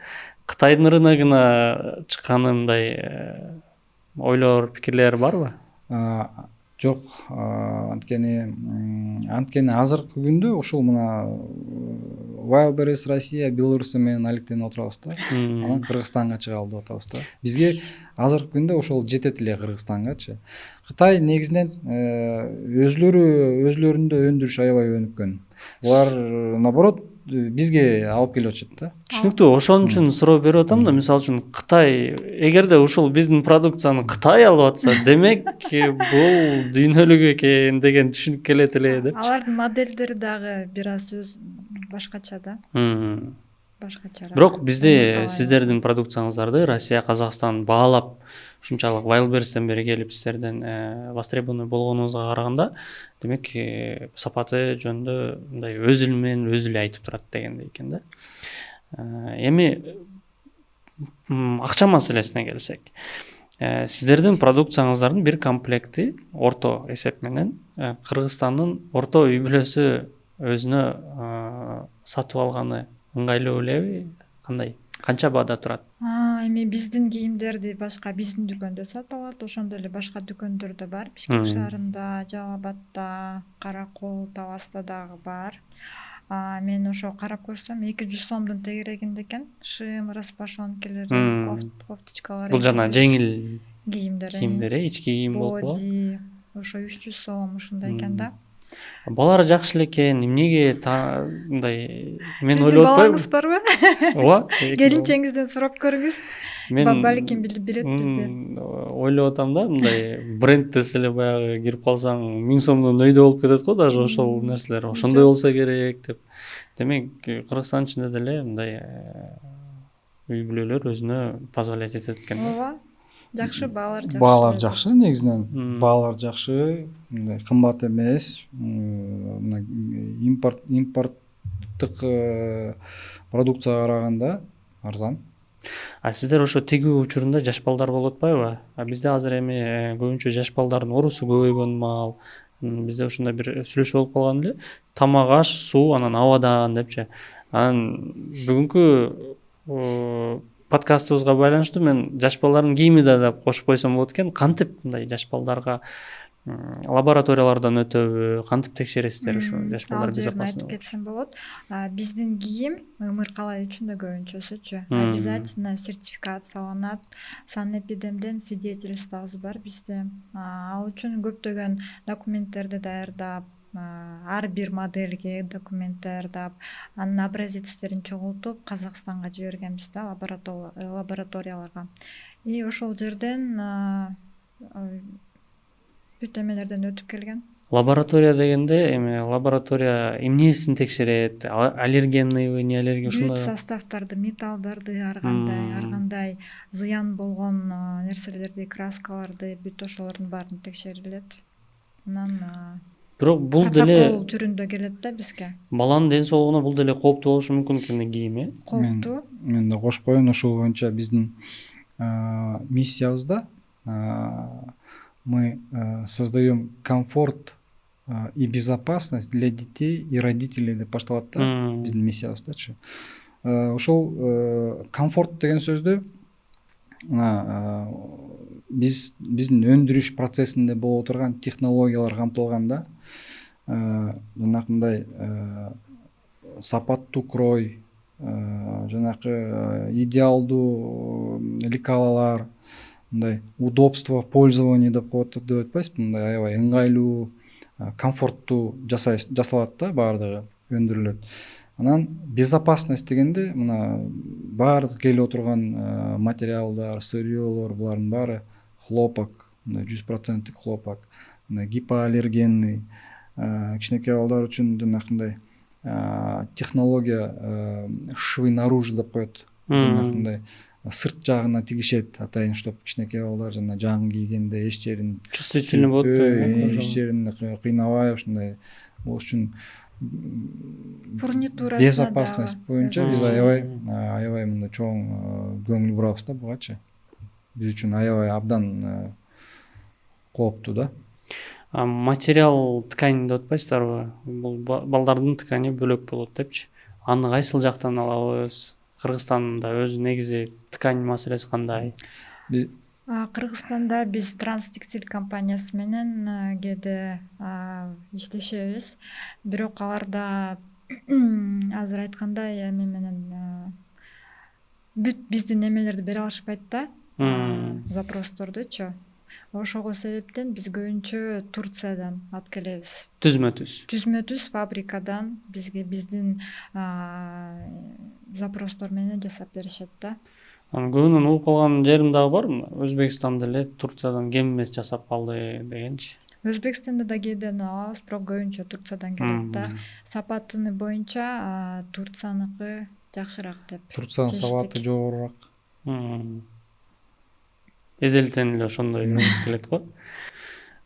Кытайдын рыногуна чыкканы мындай ойлор, пикирлер барбы?
Жок, анткени азыркы күндө ушул мына Wildberries Россия, Белоруссия менен алектенип отурабыз да. Анан Кыргызстанга чыгалы деп атабыз да. Бизге азыркы күндө ошол жетет эле Кыргызстангачы. Кытай негизинен өзлөрүндө өндүрүш аябай өнүккөн. Булар наоборот бизге алып келип атышат да.
Түшүнүктүү. Ошон үчүн суроо берип атам да, мисалы үчүн Кытай эгерде ушул биздин продукцияны Кытай алып атса, демек бул дүйнөлүк экен деген түшүнүк келет эле деп.
Алардын модельдери дагы бир аз башкача да. Башкача.
Бирок бизде сиздердин продукцияңыздарды Россия, Казакстан баалап ушунчалык Wildberries'тен бери келип сиздерден востребованный болгонуңузга караганда, демек сапаты жөнүндө мындай өз или менен өзү эле айтып турат дегендей экен да. Эми акча маселесине келсек, сиздердин продукцияңыздардын бир комплекти орто эсеп менен Кыргызстандын орто үй бүлөсү өзүнө сатып алганы ыңгайлуу элеби? Кандай? Канча баада турат?
Эми биздин кийимдерди башка биздин дүкөндө сатып алат, ошондой эле башка дүкөндөрдө бар. Бишкек шаарында, Жалал Абадта, Каракол, Таласта дагы бар. Мен ошо карап көрсөм 200 сомдун тегерегинде экен. Шым, распашонкелери, кофточкалары.
Бул жана жеңил
кийимдер,
ички кийим болуп калат.
Боди, ошо 300 сом ушундай экен да.
Балар жакшы эле экен, эмнеге мындай мен
ойлоп атпаймынбы? Балаңыз
атпаймынбы?
барбы?
Ооба.
Келинчеңизден сурап көрүңүз. Балким билет бизде.
Ойлоп атам да, мындай бренд десе эле баягы кирип калсаң 1000 сомдон өйдө болуп кетет го, даже ошол нерселер. Ошондой болсо керек деп. Демек, Кыргызстан ичинде деле мындай үй бүлөлөр өзүнө позволять этет экен.
Ооба. Жакшы, баалар жакшы.
Баалар жакшы негизинен. Баалар жакшы, мындай кымбат эмес. Мына импорттук продукцияга караганда арзан.
Сиздер ошо тигүү учурунда жаш балдар болуп атпайбы? Бизде азыр эми көбүнчө жаш балдардын оорусу көбөйгөн маал, бизде ушундай бир сүйлөшүү болуп калган эле. Тамак аш, суу, анан абадан депчи. Анан бүгүнкү подкастыбызга байланыштуу мен жаш балдардын кийими да кошуп койсом болот экен. Кантип мындай жаш балдарга лабораториялардан өтөбү, кантип текшересиздер ушу жаш балдар безопасный
айтып кетсем болот. Биздин кийим ымыркалай үчүн да көбүнчөсүчү обязательно сертификацияланат. Санэпидемден свидетельствобуз бар бизде. Ал үчүн көптөгөн документтерди даярдап, ар бир модельге документ даярдап, анын образецтерин чогултуп Казакстанга жибергенбиз да лабораторияларга. И ошол жерден бүт эмелерден өтүп келген.
Лаборатория дегенде эми лаборатория эмнесин текшерет? Аллергенныйбы, не аллергия ушундай?
Бүт составдарды, металлдарды, ар кандай зыян болгон нерселерди, краскаларды, бүт ошолордун баарын текшерилет. Анан
бирок бул
протокол
деле
түрүндө келет да бизге.
баланын ден соолугуна бул деле кооптуу болушу мүмкүн экен кийим, э?
Кооптуу.
Мен да кошуп коеюн, ошол боюнча биздин миссиябызда мы создаем комфорт и безопасность для детей и родителей деп башталат да биздин миссиябыздачы. Ошол комфорт деген сөздү биздин өндүрүш процессинде болуп турган технологиялар камтылган да. Жанакындай сапаттуу крой, жанакы идеалдуу лекалалар, мындай удобство в пользовании деп коет деп айтпайсызбы, мындай аябай ыңгайлуу, комфорттуу жасалат да, баардыгы өндүрүлөт. Анан безопасность дегенде мына баардык келип отурган материалдар, сырьёлор, булардын баары хлопок, 100% хлопок, гипоаллергенный, кичинекей балдар үчүн жанакындай технология швы наружу деп коет. Жанакындай сырт жагына тигишет атайын, чтоб кичинекей балдар жана жаң кийгенде эч жерин
чувствительный болот,
эч жерин кыйнабай ушундай болуш үчүн
фурнитурасына
безопасность боюнча биз аябай мындай чоң көңүл бурабыз да бугачы. Биз үчүн аябай абдан кооптуу да.
Материал ткань деп атпайсыздарбы? Бул балдардын ткани бөлөк болот депчи. Аны кайсыл жактан алабыз? Кыргызстанда өзү негизи ткань маселеси кандай?
Кыргызстанда биз Транстекстиль компаниясы менен кээде иштешебиз. Бирок аларда азыр айткандай эме менен бүт биздин эмелерди бере алышпайт да, запростордучу. Ошого себептен биз көбүнчө Турциядан алып келебиз. Түзмө-түз фабрикадан бизге биздин запростор менен жасап беришет да.
Көбүнөн угуп калган жерим дагы барбы? Өзбекстанда эле Турциядан кем эмес жасап калды дегенчи.
Өзбекстанда да кээден алабыз, бирок көбүнчө Турциядан келет да. Сапаты боюнча Турцияныкы жакшыраак деп.
Турциянын сапаты жогорураак.
Эзелтен эле ошондой келет го.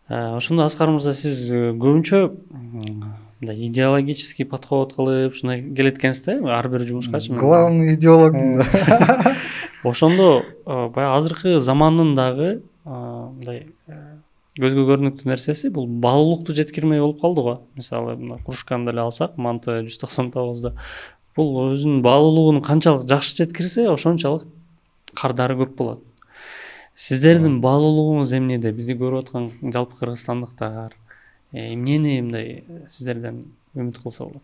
Ошондо Аскар мырза, сиз көбүнчө мындай идеологический подход кылып ушундай келет экенсиз да, ар бир жумушкачы.
Главный идеологмун да.
Ошондо баягы азыркы замандын дагы мындай көзгө көрүнүктүү нерсеси бул баалуулукту жеткирмей болуп калды го. Мисалы мына кружканы деле алсак, манты 199да бул өзүнүн баалуулугун канчалык жакшы жеткирсе, ошончолук кардары көп болот. Сиздердин баалуулугуңуз эмнеде? Бизди көрүп аткан жалпы кыргызстандыктар эмнени мындай сиздерден үмүт кылса болот?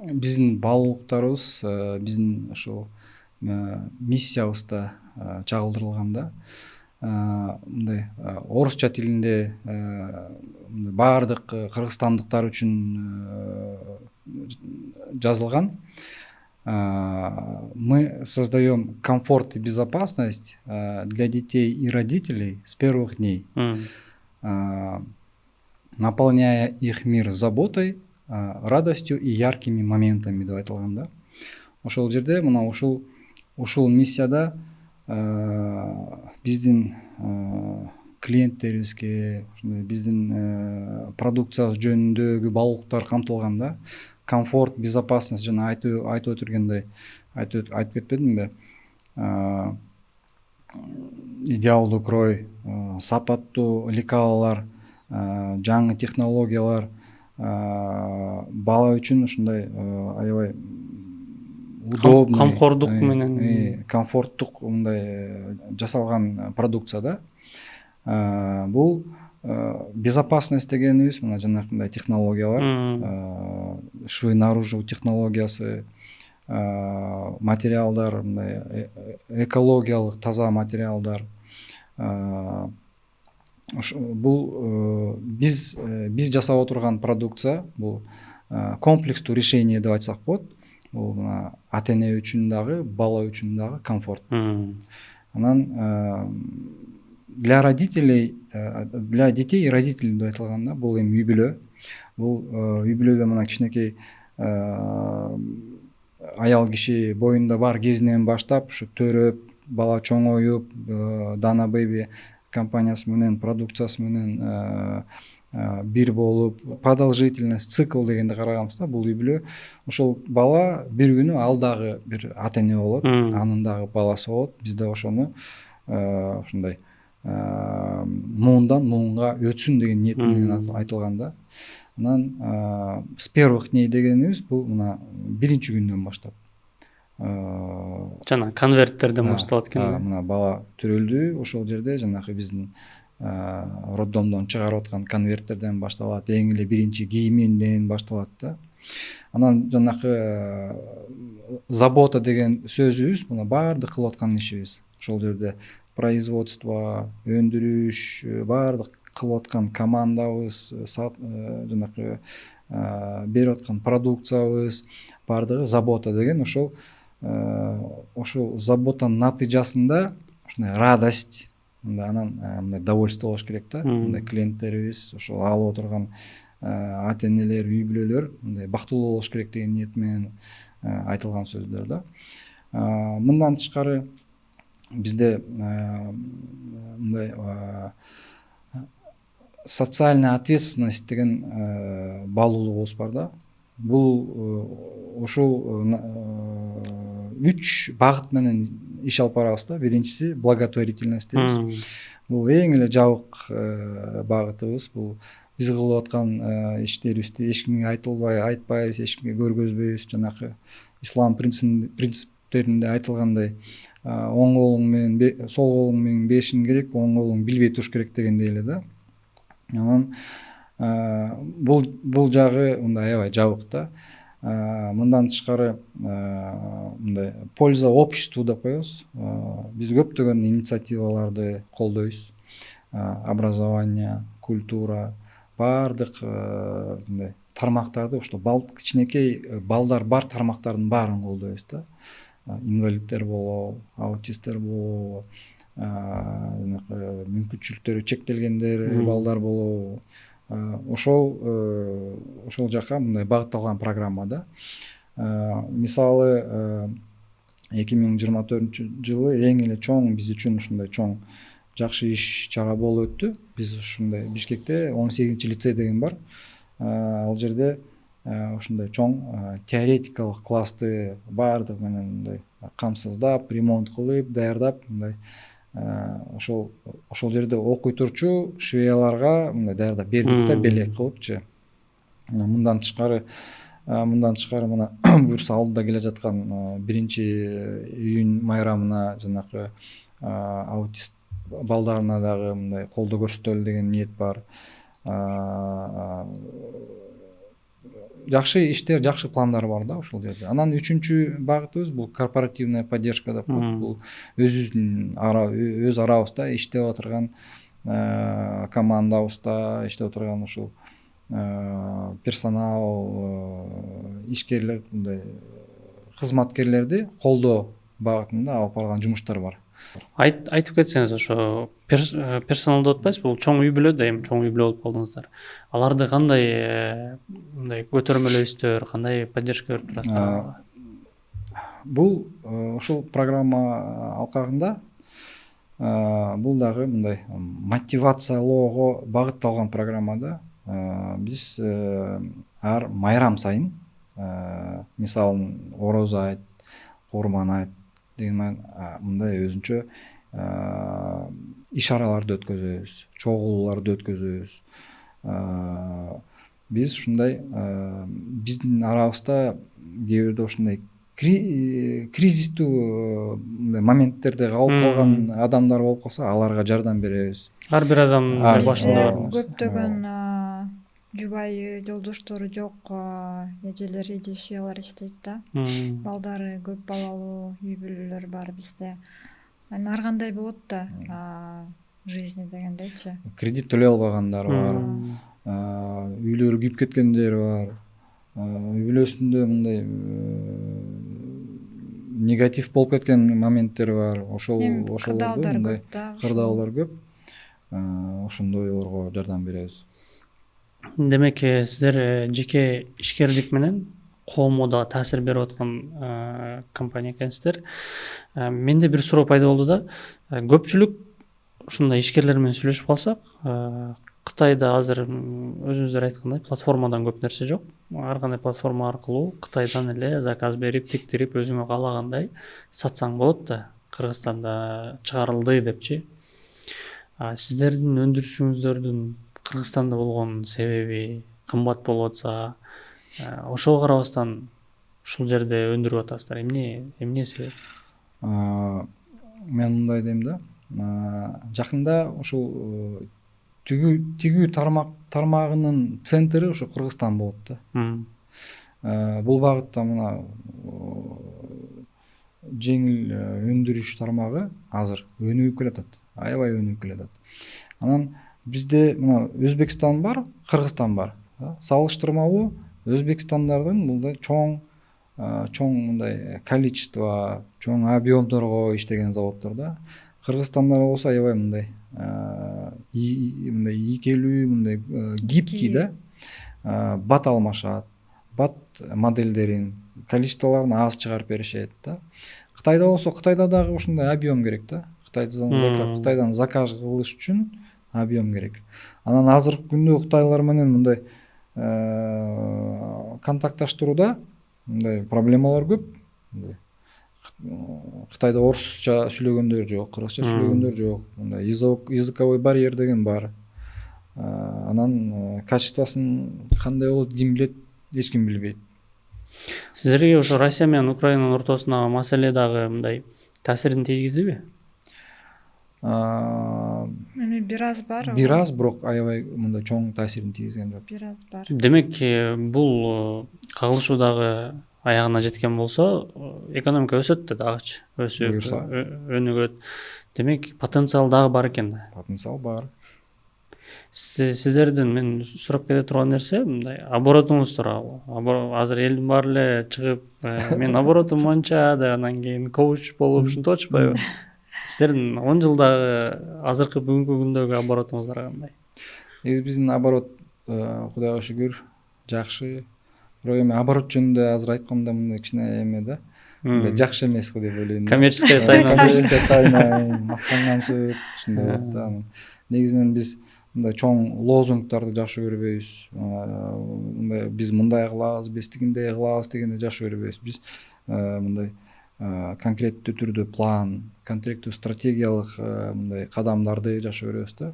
Биздин баалуулуктарыбыз биздин ошол миссиябызда чагылдырылган да. Мындай орусча тилинде баардык кыргызстандыктар үчүн жазылган. Мы создаем комфорт и безопасность для детей и родителей с первых дней, наполняя их мир заботой, радостью и яркими моментами деп айтылган да. Ошол жерде мына ушул миссияда биздин клиенттерибизге, биздин продукциябыз жөнүндөгү баалуулуктар камтылган да. Комфорт, безопасность, жана айтып өтүргөндөй, айтып кетпедимби? Идеалдуу крой, сапаттуу лекалалар, жаңы технологиялар бала үчүн ушундай аябай удобный,
камкордук менен
комфорттук мындай жасалган продукция да. Бул безопасность дегенибиз мына жанакындай технологиялар, швы наружу технологиясы, материалдар, мындай экологиялык таза материалдар. Бул биз жасап отурган продукция, бул комплекстүү решение деп айтсак болот. Бул мына ата эне үчүн дагы, бала үчүн дагы комфорт. Анан для родителей, для детей и родителей деп айтылганда бул эми үй бүлө. Бул үй бүлөдө мына кичинекей аял киши боюнда бар кезинен баштап ушу төрөп, бала чоңоюп, Dana Baby компаниясы менен, продукциясы менен бир болуп, продолжительность, цикл дегенди караганбыз да, бул үй бүлө. Ошол бала бир күнү ал дагы бир ата эне болот, анын дагы баласы болот. Бизде ошону ушундай муундан муунга өтсүн деген ниет менен айтылган да. Анан с первых дней дегенибиз бул мына биринчи күндөн баштап.
Жана конверттерден башталат экен.
Мына бала төрөлдү, ошол жерде жанагы биздин роддомдон чыгарып аткан конверттерден башталат, эң эле биринчи кийиминен башталат да. Анан жанагы забота деген сөзүбүз мына баардык кылып аткан ишибиз. Ошол жерде производство, өндүрүш, баардык кылып аткан командабыз, жанагы берип аткан продукциябыз, баардыгы забота деген ошол заботанын натыйжасында ушундай радость, анан мындай довольство болуш керек да. Мындай клиенттерибиз, ошол алып отурган ата энелер, үй бүлөлөр мындай бактылуу болуш керек деген ниет менен айтылган сөздөр да. Мындан тышкары бизде мындай социальная ответственность деген баалуулугубуз бар да. Бул ушул 3 багыт менен иш алып барабыз да. Биринчиси благотворительность дейбиз. Бул эң эле жабык багытыбыз. Бул биз кылып аткан иштерибизди эч кимге айтпайбыз, эч кимге көргөзбөйбүз. Жанагы ислам принциптеринде айтылгандай оң колуң менен сол колуң менен беришиң керек, оң колуң билбей туруш керек дегендей эле да. Анан бул жагы мындай аябай жабык да. Мындан тышкары мындай польза обществу деп коебуз. Биз көптөгөн инициативаларды колдойбуз. Образование, культура, баардык мындай тармактарды, ошто кичинекей балдар бар тармактардын баарын колдойбуз да. Инвалидтер болобу, аутисттер болобу, мүмкүнчүлүктөрү чектелгендер балдар болобу. Ошол жака мындай багытталган программа да. Мисалы 2024-жылы эң эле чоң биз үчүн ушундай чоң жакшы иш чара болуп өттү. Биз ушундай Бишкекте 18-лицей деген бар. Ал жерде ушундай чоң теоретикалык классты баардык менен мындай камсыздап, ремонт кылып, даярдап мындай ошол жерде окуй турчу швеяларга мындай даярдап бердик да, белек кылыпчы. Мындан тышкары мына буюрса алдыда келе жаткан 1-июнь майрамына жанагы аутист балдарына дагы мындай колдоо көрсөтөлү деген ниет бар. Жакшы иштер, жакшы пландар бар да ошол жерде. Анан 3-чү багытыбыз бул корпоративная поддержка деп коет. Бул өз арабызда иштеп отурган командабызда иштеп отурган ушул персонал, ишкерлер, мындай кызматкерлерди колдоо багытында алып барган жумуштар бар.
Айтып кетсеңиз, ошо персонал деп атпайсызбы, бул чоң үй бүлө да, эми чоң үй бүлө болуп калдыңыздар. Аларды кандай мындай көтөрмөлөйсүздөр, кандай поддержка берип турасыздар?
Бул ушул программа алкагында бул дагы мындай мотивациялоого багытталган программа да. Биз ар майрам сайын, мисалы Ороз айт, Курман айт деген мындай өзүнчө иш араларды өткөзөбүз, чогулууларды өткөзөбүз. биз ушундай биздин арабызда кээ бирде ушундай кризистүү мындай моменттерде калып калган адамдар болуп калса аларга жардам беребиз.
Ар бир адамдын башында бар.
Көптөгөн жубайы жолдоштору жок эжелер, эже чыялар иштейт да. Балдары көп балалуу үй бүлөлөр бар бизде. Эми ар кандай болот да жизни дегендейчи.
Кредит төлөй албагандар бар, үйлөрү күйүп кеткендер бар, үй бүлөсүндө мындай негатив болуп кеткен моменттер бар. Ошолордо мындай кырдаалдар көп. Ошондойлорго жардам беребиз.
Демек сиздер жеке ишкерлик менен коомго да таасир берип аткан компания экенсиздер. Менде бир суроо пайда болду да, көпчүлүк ушундай ишкерлер менен сүйлөшүп калсак, Кытайда азыр өзүңүздөр айткандай платформадан көп нерсе жок. Ар кандай платформа аркылуу Кытайдан эле заказ берип, тиктирип өзүңө каалагандай сатсаң болот да. Кыргызстанда чыгарылды депчи. Сиздердин өндүрүшүңүздөрдүн Кыргызстанда болгон себеби кымбат болуп атса, ошого карабастан ушул жерде өндүрүп атасыздар. Эмне себеп?
Мен мындай дейм да. Жакында ушул тигүү тармагынын центри ушу Кыргызстан болот да. Бул багытта мына жеңил өндүрүш тармагы азыр өнүгүп келатат. Аябай өнүгүп келатат. Анан бизде мына Өзбекстан бар, Кыргызстан бар. Салыштырмалуу Өзбекстандардын мындай чоң мындай количество, чоң объемдорго иштеген заводдор да. Кыргызстанда болсо аябай мындай ийкелүү, мындай гибкий да. Бат алмашат, бат модельдерин, количестволорун аз чыгарып беришет да. Кытайда болсо, Кытайда дагы ушундай объем керек да. Кытайдан заказ кылыш үчүн объем керек. Анан азыркы күндө кытайлар менен мындай контактташтырууда мындай проблемалар көп. Кытайда орусча сүйлөгөндөр жок, кыргызча сүйлөгөндөр жок. Мындай языковой барьер деген бар. Анан качествосын кандай болот, ким билет, эч ким билбейт.
Сиздерге ошо Россия менен Украинанын ортосундагы маселе дагы мындай таасирин тийгиздиби?
Эми бир аз бар.
Бир аз, бирок аябай мындай чоң таасирин тийгизген жок.
Бир аз бар.
Демек, бул кагылышуу дагы аягына жеткен болсо, экономика өсөт да дагычы. Өсүп, өнүгөт. Демек, потенциал дагы бар экен.
Потенциал бар.
Сиздердин мен сурап келе турган нерсе мындай оборотуңуз тууралуу. Азыр элдин баары эле чыгып, мен оборотум монча деп анан кийин коуч болуп ушинтип атышпайбы? Сиздердин 10 жылдагы азыркы бүгүнкү күндөгү оборотуңуздар кандай?
Негизи биздин оборот Кудайга шүгүр жакшы. Бирок эми оборот жөнүндө азыр айтканда мындай кичине эме да. Жакшы эмес го деп ойлойм.
Коммерческая тайна.
Мактангансып ушундай болот да. Негизинен биз мындай чоң лозунгдарды жакшы көрбөйбүз. Мындай биз мындай кылабыз, биз тигиндей кылабыз дегенди жакшы көрбөйбүз. Биз мындай конкреттүү түрдө план, конкреттүү стратегиялык мындай кадамдарды жакшы көрөбүз да.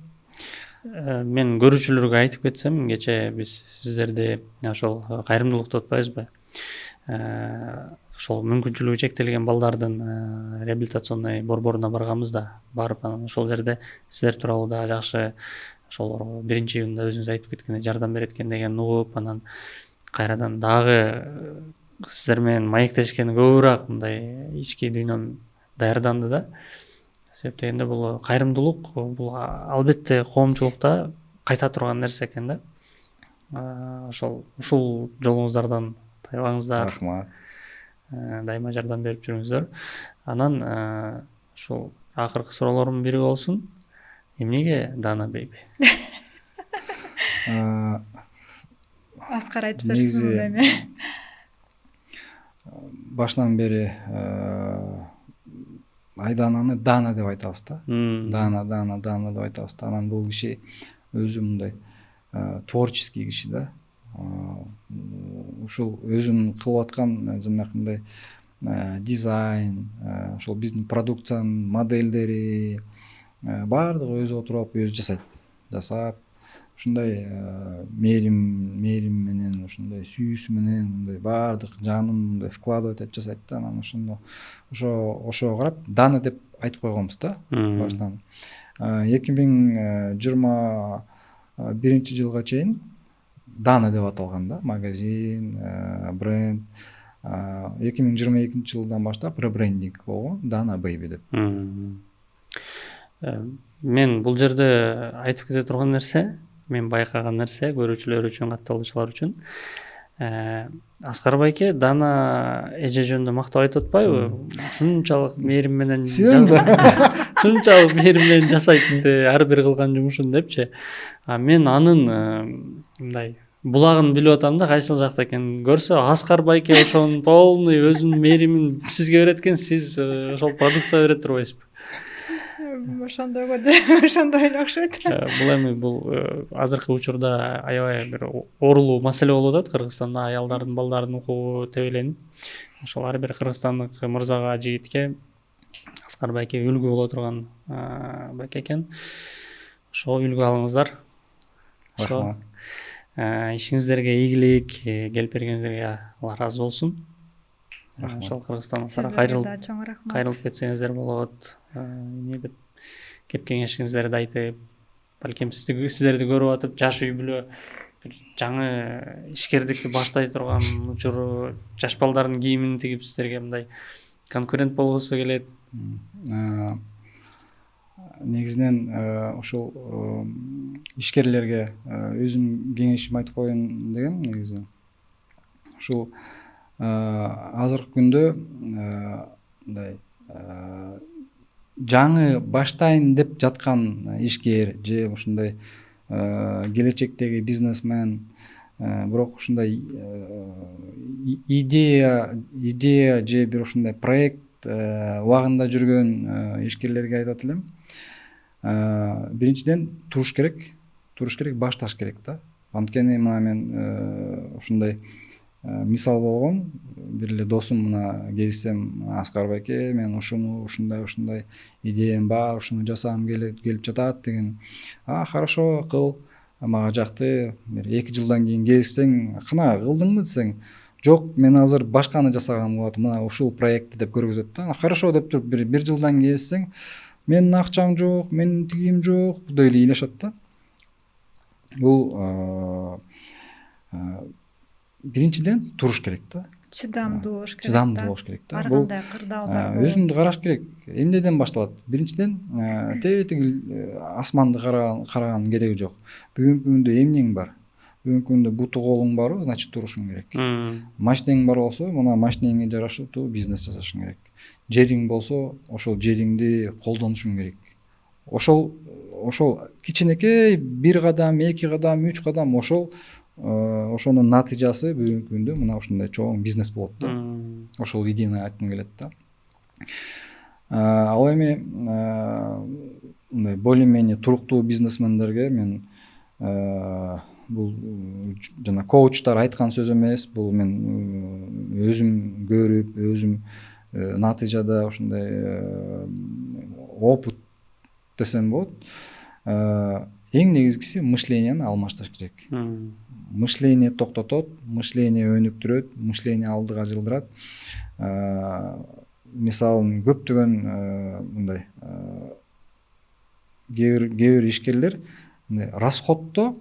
Мен көрүүчүлөргө айтып кетсем, кечээ биз сиздерди ошол кайрымдуулукту атпайбызбы? Ошол мүмкүнчүлүгү чектелген балдардын реабилитационный борборуна барганбыз да, барып анан ошол жерде сиздер тууралуу да жакшы ошол биринчи июнда өзүңүз айтып кеткендей жардам берет экен деген угуп, анан кайрадан дагы сиздер менен маектешкен көбүрөөк мындай ички дүйнөм даярданды да. Себеп дегенде бул кайрымдуулук, бул албетте коомчулукта кайта турган нерсе экен да. Ушул жолуңуздардан тайбаңыздар.
Рахмат.
Дайыма жардам берип жүрүңүздөр. Анан ушул акыркы суроолордун бири болсун. Эмнеге Дана Baby?
Аскар айтып берсин эми.
Башынан бери Айдананы Дана деп айтабыз да. Дана деп айтабыз да. Анан бул киши өзү мындай творческий киши да. Ушул өзүнүн кылып аткан жанакындай дизайн, ошол биздин продукциянын модельдери баардыгы өзү отуруп алып өзү жасап, ушундай мээрим менен ушундай сүйүүсү менен мындай баардык жанын мындай вкладывать этип жасайт да. Анан ошого карап Дана деп айтып койгонбуз да баштан. 2021 жылга чейин Дана деп аталган да, магазин, бренд. 2022 жылдан баштап ребрендинг болгон, Dana Baby деп.
Мен бул жерде айтып кете турган нерсе, мен байкаган нерсе көрүүчүлөр үчүн, катталуучулар үчүн, Аскар байке Дана эже жөнүндө мактап айтып атпайбы? Ушунчалык мээрим менен ушунчалык мээрим менен жасайт ар бир кылган жумушун депчи. Мен анын мындай булагын билип атам да, кайсыл жакта экенин көрсө, Аскар байке ошонун полный өзүнүн мээримин сизге берет экен, сиз ошол продукция берет турбайсызбы?
Ошондой эле окшойт.
Бул эми азыркы учурда аябай бир оорулуу маселе болуп атат Кыргызстанда, аялдардын, балдардын укугу тебеленип. Ошол ар бир кыргызстандык мырзага, жигитке Аскар байке үлгү боло турган байке экен. Ошого үлгү алыңыздар. Ошо ишиңиздерге ийгилик, келип бергениңиздерге Алла ыраазы болсун. Ошол Кыргызстанга кайрылып кетсеңиздер болот. Эмне деп кеп кеңешиңиздерди айтып, балким сиздерди көрүп атып, жаш үй бүлө бир жаңы ишкердикти баштай турган учуру, жаш балдардын кийимин тигип сиздерге мындай конкурент болгусу келет.
Негизинен ошол ишкерлерге өзүм кеңешим айтып коеюн дегем. Негизи ушул азыркы күндө мындай жаңы баштайын деп жаткан ишкер же ушундай келечектеги бизнесмен, бирок ушундай идея же бир ушундай проект убагында жүргөн ишкерлерге айтат элем. Биринчиден туруш керек, башташ керек да. Анткени мына мен ушундай мисал болгон, бир эле досум мына кездессем, Аскар байке, мен ушундай идеям бар, ушуну жасагым келип жатат деген. Хорошо, кыл, мага жакты. Бир 2 жылдан кийин келсең, кана кылдыңбы десең, жок, мен азыр башканы жасагам болот, мына ушул проектти деп көргөзөт да. Хорошо деп туруп бир жылдан келсең, менин акчам жок, менин тигим жок деп эле ыйлашат да. Бул биринчиден туруш керек да.
Чыдамдуу болуш керек да.
Бул
Ар кандай кырдаалдар
өзүңдү караш керек. Эмнеден башталат? Биринчиден тегил асманды караганын кереги жок. Бүгүнкү күндө эмнең бар? Бүгүнкү күндө буту колуң барбы, значит турушуң керек. Машинең бар болсо, мына машинеңе жарашыктуу бизнес жасашың керек. Жериң болсо, ошол жериңди колдонушуң керек. Ошол кичинекей 1 кадам, 2 кадам, 3 кадам ошонун натыйжасы бүгүнкү күндө мына ушундай чоң бизнес болот да. Ошол идеяны айткым келет да. Ал эми мындай более-менее туруктуу бизнесмендерге мен бул жана коучтар айткан сөз эмес, бул мен өзүм көрүп, өзүм натыйжада ушундай опыт десем болот. Эң негизгиси мышленияны алмаштырыш керек. Мышление токтотот, мышление өнүктүрөт, мышление алдыга жылдырат. Мисалы көптөгөн мындай кээ бир ишкерлер расходто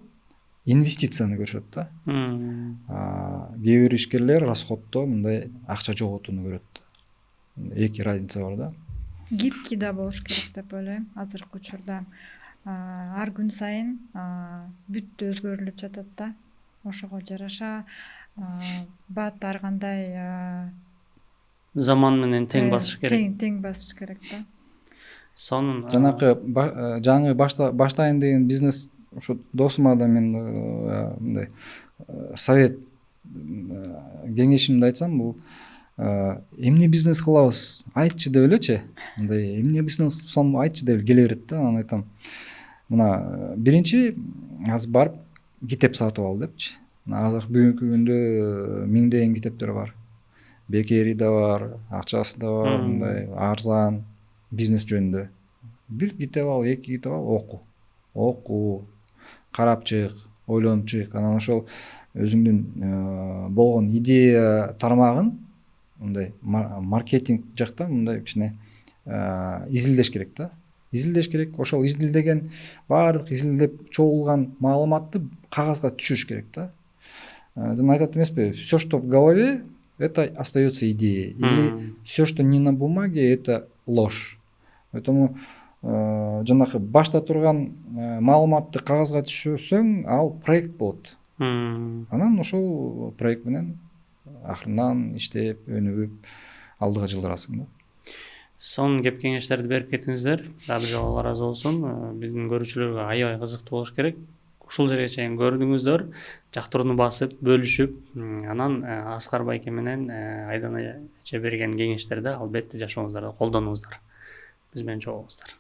инвестицияны көрүшөт да. Кээ бир ишкерлер расходто мындай акча жоготууну көрөт. Эки разница бар да.
гибкий да болуш керек деп ойлойм. Азыркы учурда ар күн сайын бүт өзгөрүлүп жатат да. Ошого жараша бат ар кандай
заман менен тең басыш керек.
Тең басыш керек да.
Сонун
Жанакы жаңы баштайын деген бизнес ошо досума да мен мындай совет кеңешимди айтсам, бул эмне бизнес кылабыз, айтчы деп элечи. Мындай эмне бизнес кылсам айтчы деп келе берет да. Анан айтам, мына биринчи азыр барып китеп сатып ал депчи. Азыр бүгүнкү күндө миңдеген китептер бар. Бекери да бар, акчасы да бар, мындай арзан бизнес жөнүндө. Бир китеп ал, 2 китеп ал, оку. карап чык, ойлонуп чык, анан ошол өзүңдүн болгон идея тармагын мындай маркетинг жакта мындай кичине изилдеш керек да. Изилдеш керек. Ошол изилдеген баардык изилдеп чогулган маалыматты кагазга түшүрүш керек да. Жана айтат эмеспи, все, что в голове, это остается идеей. Или все, что не на бумаге, это ложь. Поэтому жанагы башта турган маалыматты кагазга түшүрсөң, ал проект болот. Анан ошол проект менен акырындан иштеп, өнүгүп алдыга жылдырасың да.
Сонун кеп кеңештерди берип кеттиңиздер. Дагы бир жолу Алла ыраазы болсун. Биздин көрүүчүлөргө аябай кызыктуу болуш керек. Ушул жерге чейин көрдүңүздөр, жактырууну басып, бөлүшүп, анан Аскар байке менен Айдана эже берген кеңештерди албетте жашооңуздарда колдонуңуздар. Биз менен чогулуңуздар.